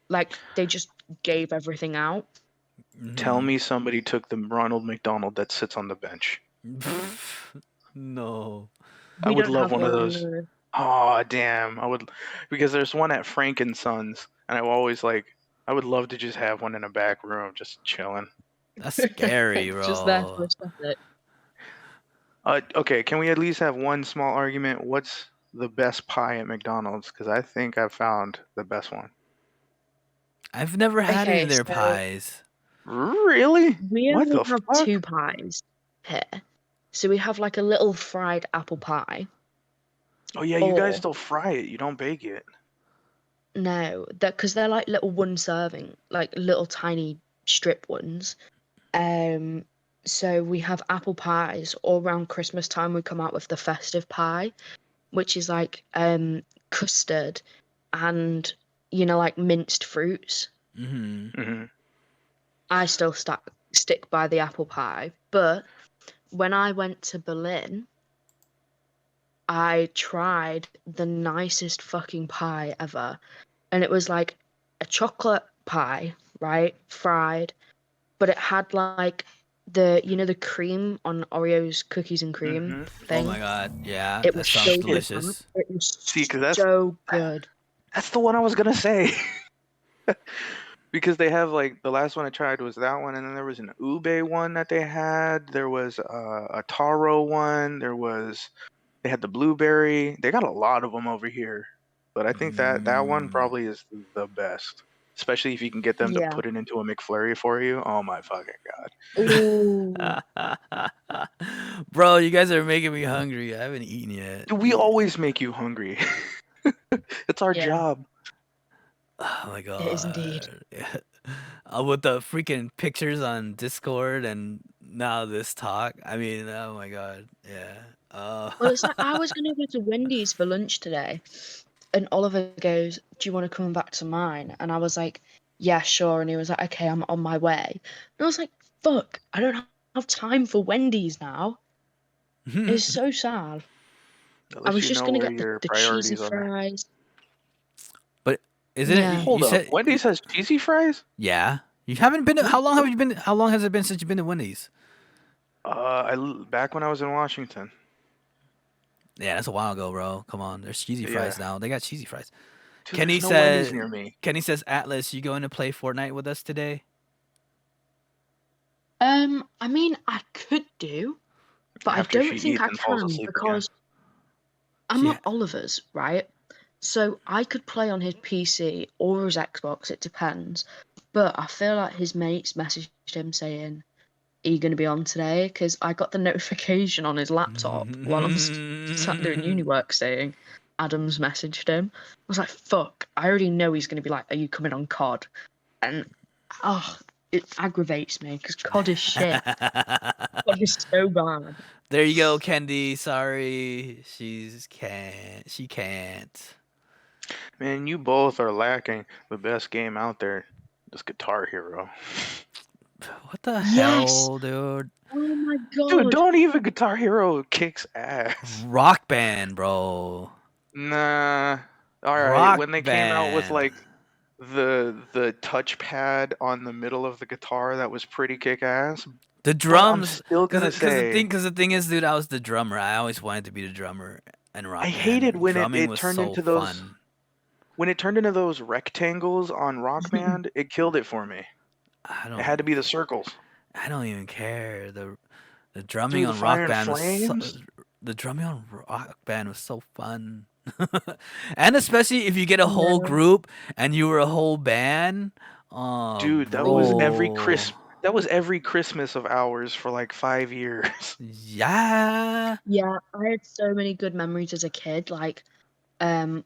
[SPEAKER 3] Like they just gave everything out.
[SPEAKER 1] Tell
[SPEAKER 2] Mhm.
[SPEAKER 1] me somebody took the Ronald McDonald that sits on the bench.
[SPEAKER 2] No.
[SPEAKER 1] I
[SPEAKER 3] We
[SPEAKER 1] would
[SPEAKER 3] don't
[SPEAKER 1] love
[SPEAKER 3] have
[SPEAKER 1] one of
[SPEAKER 3] one.
[SPEAKER 1] those. Oh, damn. I would because there's one at Frank and Sons, and I always like I would love to just have one in a back room just chilling.
[SPEAKER 2] That's scary, bro.
[SPEAKER 3] Just there for aesthetic.
[SPEAKER 1] Okay, can we at least have one small argument? What's the best pie at McDonald's? Because I think I've found the best one.
[SPEAKER 2] I've never had any
[SPEAKER 3] Okay,
[SPEAKER 2] of their
[SPEAKER 3] so
[SPEAKER 2] pies.
[SPEAKER 1] Really?
[SPEAKER 3] we
[SPEAKER 1] What
[SPEAKER 3] only
[SPEAKER 1] the
[SPEAKER 3] have
[SPEAKER 1] fuck?
[SPEAKER 3] 2 pies here. So we have like a little fried apple pie.
[SPEAKER 1] Oh yeah, you guys
[SPEAKER 3] Or
[SPEAKER 1] still fry it. You don't bake it.
[SPEAKER 3] no, because they're like little one serving, like little tiny strip ones. So we have apple pies. All around Christmas time, we come out with the festive pie, which is like custard and like minced fruits.
[SPEAKER 2] Mm-hmm.
[SPEAKER 1] Hmm.
[SPEAKER 3] I still stick by the apple pie, but when I went to Berlin, I tried the nicest fucking pie ever. And it was like a chocolate pie, right? Fried, but it had like the cream on Oreos cookies and cream
[SPEAKER 1] Hmm.
[SPEAKER 2] Oh my
[SPEAKER 3] thing.
[SPEAKER 2] god. Yeah,
[SPEAKER 3] It
[SPEAKER 2] that
[SPEAKER 3] was
[SPEAKER 2] sounds
[SPEAKER 3] so good.
[SPEAKER 2] delicious.
[SPEAKER 3] It was
[SPEAKER 1] See, because
[SPEAKER 3] so good.
[SPEAKER 1] that's the one I was gonna say. Because they have like the last one I tried was that one, and then there was an ube one that they had. There was a taro one. They had the blueberry. They got a lot of them over here, but I think that one
[SPEAKER 2] Mm.
[SPEAKER 1] probably is the best, especially if you can get them to
[SPEAKER 3] Yeah.
[SPEAKER 1] put it into a McFlurry for you. Oh my fucking god!
[SPEAKER 3] Ooh.
[SPEAKER 2] Bro, you guys are making me hungry. I haven't eaten yet.
[SPEAKER 1] We always make you hungry. It's our
[SPEAKER 3] Yeah.
[SPEAKER 1] job.
[SPEAKER 2] Oh my
[SPEAKER 3] It is indeed.
[SPEAKER 2] god. With the freaking pictures on Discord and now this talk. I mean, oh my god. Yeah.
[SPEAKER 3] Well, it's like I was going to go to Wendy's for lunch today, and Oliver goes, "Do you want to come back to mine?" And I was like, "Yeah, sure." And he was like, "Okay, I'm on my way." And I was like, "Fuck, I don't have time for Wendy's now." It's so sad.
[SPEAKER 1] At
[SPEAKER 3] I
[SPEAKER 1] least
[SPEAKER 3] was
[SPEAKER 1] you
[SPEAKER 3] just
[SPEAKER 1] know
[SPEAKER 3] going to
[SPEAKER 1] where
[SPEAKER 3] get
[SPEAKER 1] your
[SPEAKER 3] the cheesy
[SPEAKER 1] priorities are.
[SPEAKER 3] fries.
[SPEAKER 2] But isn't it?
[SPEAKER 3] Yeah.
[SPEAKER 2] You
[SPEAKER 1] Hold up,
[SPEAKER 2] said
[SPEAKER 1] Wendy's has cheesy fries?
[SPEAKER 2] yeah. You haven't been. How long have you been? How long has it been since you've been to Wendy's?
[SPEAKER 1] Back when I was in Washington.
[SPEAKER 2] Yeah, that's a while ago, bro. Come on, there's cheesy fries
[SPEAKER 1] Yeah.
[SPEAKER 2] now. They got cheesy fries.
[SPEAKER 1] Dude,
[SPEAKER 2] Kenny
[SPEAKER 1] there's no Wendy's
[SPEAKER 2] said.
[SPEAKER 1] near me.
[SPEAKER 2] Kenny says, Atlas, you going to play Fortnite with us today?
[SPEAKER 3] I mean, I could do, but
[SPEAKER 1] After
[SPEAKER 3] I
[SPEAKER 1] she
[SPEAKER 3] don't think
[SPEAKER 1] eats
[SPEAKER 3] I
[SPEAKER 1] and falls
[SPEAKER 3] can
[SPEAKER 1] asleep again.
[SPEAKER 3] because I'm
[SPEAKER 2] Yeah.
[SPEAKER 3] not Oliver's, right? So I could play on his PC or his Xbox, it depends. But I feel like his mates messaged him saying, "Are you going to be on today?" Because I got the notification on his laptop while I'm sat doing uni work saying, Adam's messaged him. I was like, fuck, I already know he's going to be like, "Are you coming on COD?" And it aggravates me because COD is shit. COD is so bad.
[SPEAKER 2] There you go, Kendi. Sorry, she can't.
[SPEAKER 1] Man, you both are lacking the best game out there. This Guitar Hero.
[SPEAKER 2] What the
[SPEAKER 3] Yes.
[SPEAKER 2] hell, dude?
[SPEAKER 3] Oh my
[SPEAKER 1] Dude,
[SPEAKER 3] god.
[SPEAKER 1] don't even Guitar Hero kicks ass.
[SPEAKER 2] Rock Band, bro.
[SPEAKER 1] Nah. Alright,
[SPEAKER 2] Rock
[SPEAKER 1] when they came out with
[SPEAKER 2] Band.
[SPEAKER 1] like the touchpad on the middle of the guitar, that was pretty kick ass.
[SPEAKER 2] The
[SPEAKER 1] I'm
[SPEAKER 2] drums.
[SPEAKER 1] still gonna say
[SPEAKER 2] Because the thing is, dude, I was the drummer. I always wanted to be the drummer in Rock
[SPEAKER 1] I
[SPEAKER 2] Band.
[SPEAKER 1] hated when
[SPEAKER 2] Drumming
[SPEAKER 1] it
[SPEAKER 2] was
[SPEAKER 1] turned
[SPEAKER 2] so
[SPEAKER 1] into those
[SPEAKER 2] fun.
[SPEAKER 1] when it turned into those rectangles on Rock Band, it killed it for me.
[SPEAKER 2] I
[SPEAKER 1] It had to
[SPEAKER 2] don't.
[SPEAKER 1] be the circles.
[SPEAKER 2] I don't even care. The drumming
[SPEAKER 1] Dude, the
[SPEAKER 2] on
[SPEAKER 1] Fire
[SPEAKER 2] Rock
[SPEAKER 1] and
[SPEAKER 2] Band was
[SPEAKER 1] Flames.
[SPEAKER 2] the drumming on Rock Band was so fun. And especially if you get a whole
[SPEAKER 3] No.
[SPEAKER 2] group and you were a whole band. Oh,
[SPEAKER 1] Dude, that was every Christmas of ours for like 5 years.
[SPEAKER 2] Yeah.
[SPEAKER 3] Yeah, I had so many good memories as a kid. Like, when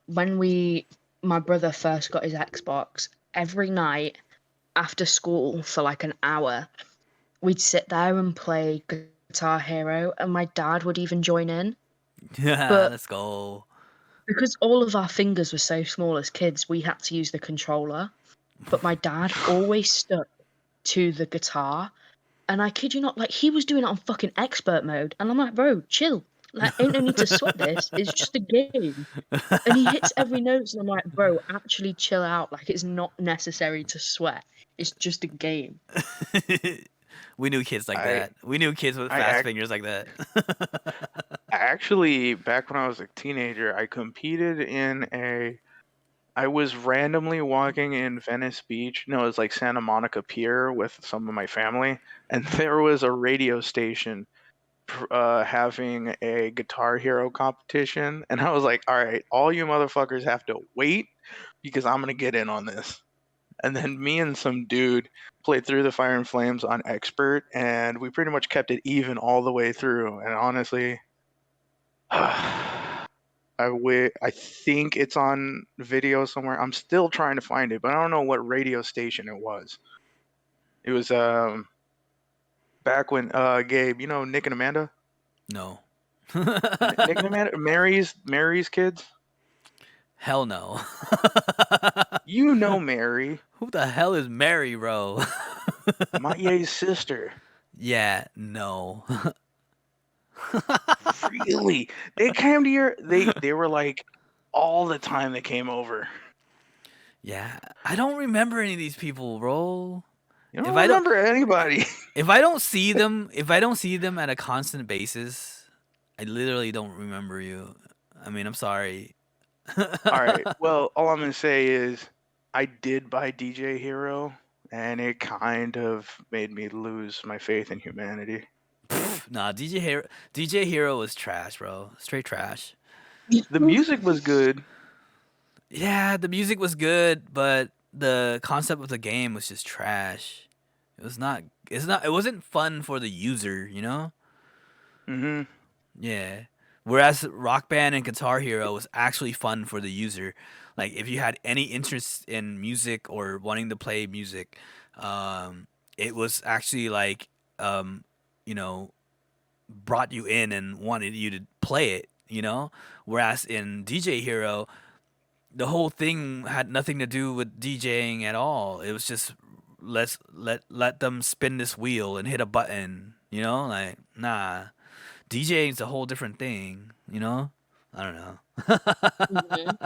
[SPEAKER 3] my brother first got his Xbox, every night after school for like an hour, we'd sit there and play Guitar Hero, and my dad would even join in.
[SPEAKER 2] Yeah,
[SPEAKER 3] But
[SPEAKER 2] let's go.
[SPEAKER 3] because all of our fingers were so small as kids, we had to use the controller. But my dad always stuck to the guitar. And I kid you not, like, he was doing it on fucking expert mode. And I'm like, bro, chill. Like, ain't no need to sweat this. It's just a game. And he hits every note. And I'm like, bro, actually chill out. Like, it's not necessary to sweat. It's just a game.
[SPEAKER 2] We knew kids like
[SPEAKER 1] I
[SPEAKER 2] that. We knew kids with
[SPEAKER 1] I
[SPEAKER 2] fast
[SPEAKER 1] ac-
[SPEAKER 2] fingers like that.
[SPEAKER 1] Actually, back when I was a teenager, I competed I was randomly walking in Venice Beach. No, it was like Santa Monica Pier with some of my family, and there was a radio station having a Guitar Hero competition, and I was like, "All right, all you motherfuckers have to wait because I'm gonna get in on this." And then me and some dude played through the Fire and Flames on expert, and we pretty much kept it even all the way through. And honestly, I think it's on video somewhere. I'm still trying to find it, but I don't know what radio station it was. It was back when Gabe, you know Nick and Amanda?
[SPEAKER 2] No.
[SPEAKER 1] Nick and Amanda, Mary's kids?
[SPEAKER 2] Hell no.
[SPEAKER 1] You know Mary,
[SPEAKER 2] Who the hell is Mary, bro?
[SPEAKER 1] Matye's sister.
[SPEAKER 2] Yeah, no.
[SPEAKER 1] Really? They came to your they were like all the time they came over.
[SPEAKER 2] Yeah, I don't remember any of these people, bro.
[SPEAKER 1] You don't
[SPEAKER 2] If I don't
[SPEAKER 1] remember anybody.
[SPEAKER 2] if I don't see them at a constant basis, I literally don't remember you. I mean, I'm sorry.
[SPEAKER 1] All right. Well, all I'm gonna say is I did buy DJ Hero, and it kind of made me lose my faith in humanity.
[SPEAKER 2] Nah, DJ Hero was trash, bro. Straight trash.
[SPEAKER 1] The music was good.
[SPEAKER 2] Yeah, the music was good, but the concept of the game was just trash. It wasn't fun for the user, you know?
[SPEAKER 1] Hmm.
[SPEAKER 2] Yeah. Whereas Rock Band and Guitar Hero was actually fun for the user. like if you had any interest in music or wanting to play music, it was actually like you know brought you in and wanted you to play it. Whereas in DJ Hero, the whole thing had nothing to do with DJing at all. It was just let them spin this wheel and hit a button. Like nah, DJing is a whole different thing. I don't know.
[SPEAKER 3] Mhm.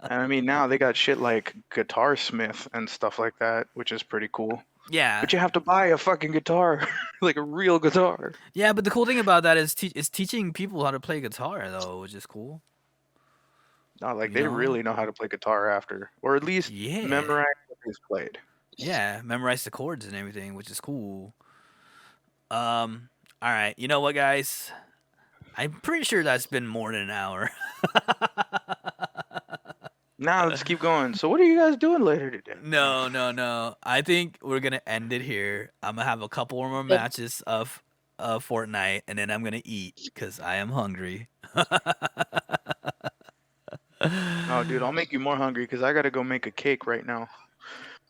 [SPEAKER 1] And I mean, now they got shit like Guitar Smith and stuff like that, which is pretty cool.
[SPEAKER 2] Yeah,
[SPEAKER 1] But you have to buy a fucking guitar, like a real guitar.
[SPEAKER 2] yeah. But the cool thing about that is is teaching people how to play guitar though, which is cool.
[SPEAKER 1] Not like
[SPEAKER 2] You
[SPEAKER 1] they
[SPEAKER 2] know?
[SPEAKER 1] really know how to play guitar after, or at least
[SPEAKER 2] Yeah,
[SPEAKER 1] memorize what they've played.
[SPEAKER 2] yeah. Memorize the chords and everything, which is cool. All right. You know what, guys? I'm pretty sure that's been more than an hour.
[SPEAKER 1] Now let's keep going. So what are you guys doing later today?
[SPEAKER 2] No, no, no. I think we're gonna end it here. I'm gonna have a couple more
[SPEAKER 3] Yep.
[SPEAKER 2] matches of Fortnite, and then I'm gonna eat because I am hungry.
[SPEAKER 1] Oh, dude, I'll make you more hungry because I gotta go make a cake right now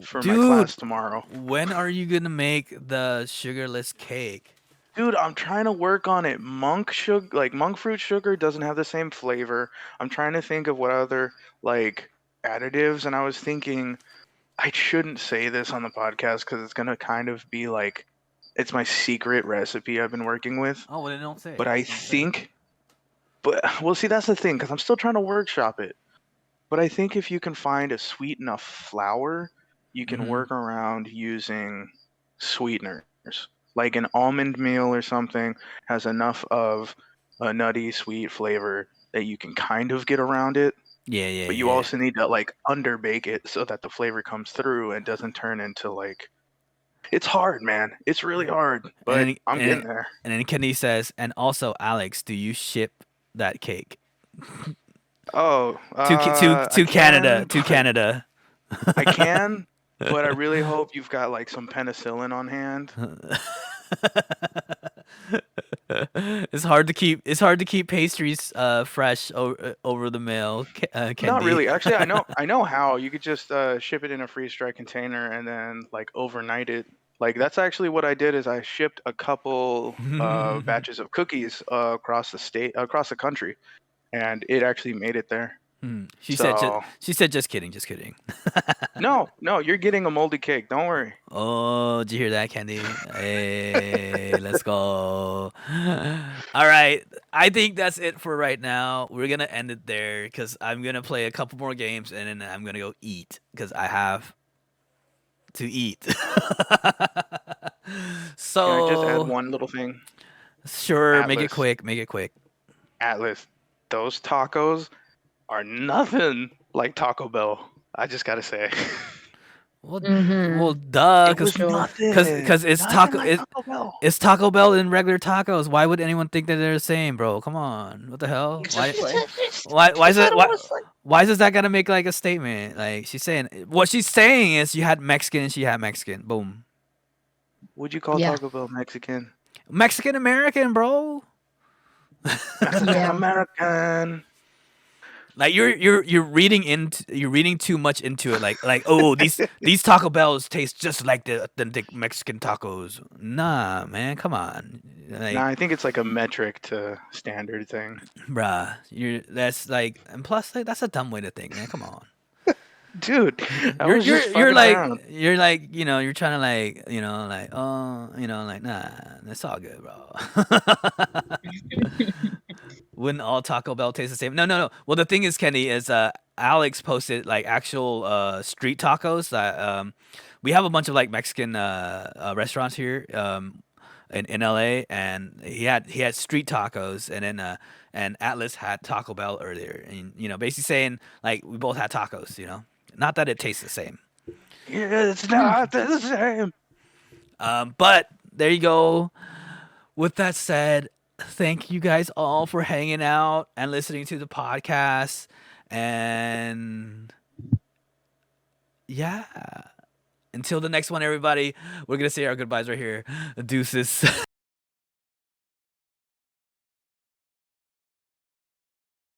[SPEAKER 1] for my
[SPEAKER 2] Dude,
[SPEAKER 1] class tomorrow.
[SPEAKER 2] when are you gonna make the sugarless cake?
[SPEAKER 1] Dude, I'm trying to work on it. Monk fruit sugar doesn't have the same flavor. I'm trying to think of what other like additives, and I was thinking I shouldn't say this on the podcast because it's gonna kind of be like it's my secret recipe I've been working with.
[SPEAKER 2] Oh, well, then don't say.
[SPEAKER 1] But I think, well, see, that's the thing because I'm still trying to workshop it. But I think if you can find a sweet enough flour, you can
[SPEAKER 2] Mhm.
[SPEAKER 1] work around using sweeteners. Like an almond meal or something has enough of a nutty, sweet flavor that you can kind of get around it.
[SPEAKER 2] Yeah, yeah,
[SPEAKER 1] But you
[SPEAKER 2] yeah.
[SPEAKER 1] also need to like underbake it so that the flavor comes through and doesn't turn into like. It's hard, man. It's really hard, but
[SPEAKER 2] then,
[SPEAKER 1] I'm
[SPEAKER 2] and,
[SPEAKER 1] getting there.
[SPEAKER 2] and then Kenny says, and also, Alex, do you ship that cake
[SPEAKER 1] Oh,
[SPEAKER 2] to Canada? To Canada.
[SPEAKER 1] I can, but I really hope you've got like some penicillin on hand.
[SPEAKER 2] It's hard to keep pastries fresh over the mail. Candy.
[SPEAKER 1] Not really. Actually, I know how. You could just ship it in a freeze-dried container and then like overnight it. Like that's actually what I did is I shipped a couple batches of cookies across the country, and it actually made it there.
[SPEAKER 2] She
[SPEAKER 1] So
[SPEAKER 2] said just kidding, just kidding.
[SPEAKER 1] no, you're getting a moldy cake. Don't worry.
[SPEAKER 2] Oh, did you hear that, Candy? Hey, let's go. All right. I think that's it for right now. We're going to end it there because I'm going to play a couple more games and then I'm going to go eat because I have to eat. So,
[SPEAKER 1] Can I just add one little thing?
[SPEAKER 2] Sure, make it
[SPEAKER 1] Atlas.
[SPEAKER 2] quick. Make it quick.
[SPEAKER 1] Atlas, those tacos are nothing like Taco Bell. I just gotta say.
[SPEAKER 2] Well,
[SPEAKER 3] Mhm.
[SPEAKER 2] well, duh,
[SPEAKER 1] It was nothing.
[SPEAKER 2] because it's
[SPEAKER 1] Nothing
[SPEAKER 2] taco.
[SPEAKER 1] like Taco Bell.
[SPEAKER 2] It's Taco Bell and regular tacos. Why would anyone think that they're the same, bro? Come on, what the hell?
[SPEAKER 3] Exactly.
[SPEAKER 2] Why is it? Why is that gonna make like a statement? Like what she's saying is you had Mexican and she had Mexican. Boom.
[SPEAKER 1] Would you call
[SPEAKER 3] Yeah.
[SPEAKER 1] Taco Bell Mexican?
[SPEAKER 2] Mexican American, bro.
[SPEAKER 1] Mexican
[SPEAKER 3] Yeah.
[SPEAKER 1] American.
[SPEAKER 2] Like you're reading too much into it. Like oh these Taco Bells taste just like the authentic Mexican tacos. Nah, man, come on. Like,
[SPEAKER 1] Nah, I think it's like a metric to standard thing.
[SPEAKER 2] bruh, that's like, and plus like, that's a dumb way to think, man. Come on.
[SPEAKER 1] Dude, I
[SPEAKER 2] You're
[SPEAKER 1] was just
[SPEAKER 2] you're
[SPEAKER 1] fucking
[SPEAKER 2] like
[SPEAKER 1] around.
[SPEAKER 2] you're like you're trying to like like like nah, it's all good, bro. Wouldn't all Taco Bell taste the same? No. Well, the thing is, Kenny, is Alex posted like actual street tacos that we have a bunch of like Mexican restaurants here in LA, and he had street tacos, and then and Atlas had Taco Bell earlier, and basically saying like we both had tacos, not that it tastes the same.
[SPEAKER 1] Yeah, it's not the same.
[SPEAKER 2] But there you go. With that said, thank you guys all for hanging out and listening to the podcast. And yeah, until the next one, everybody, we're going to say our goodbyes right here. Deuces.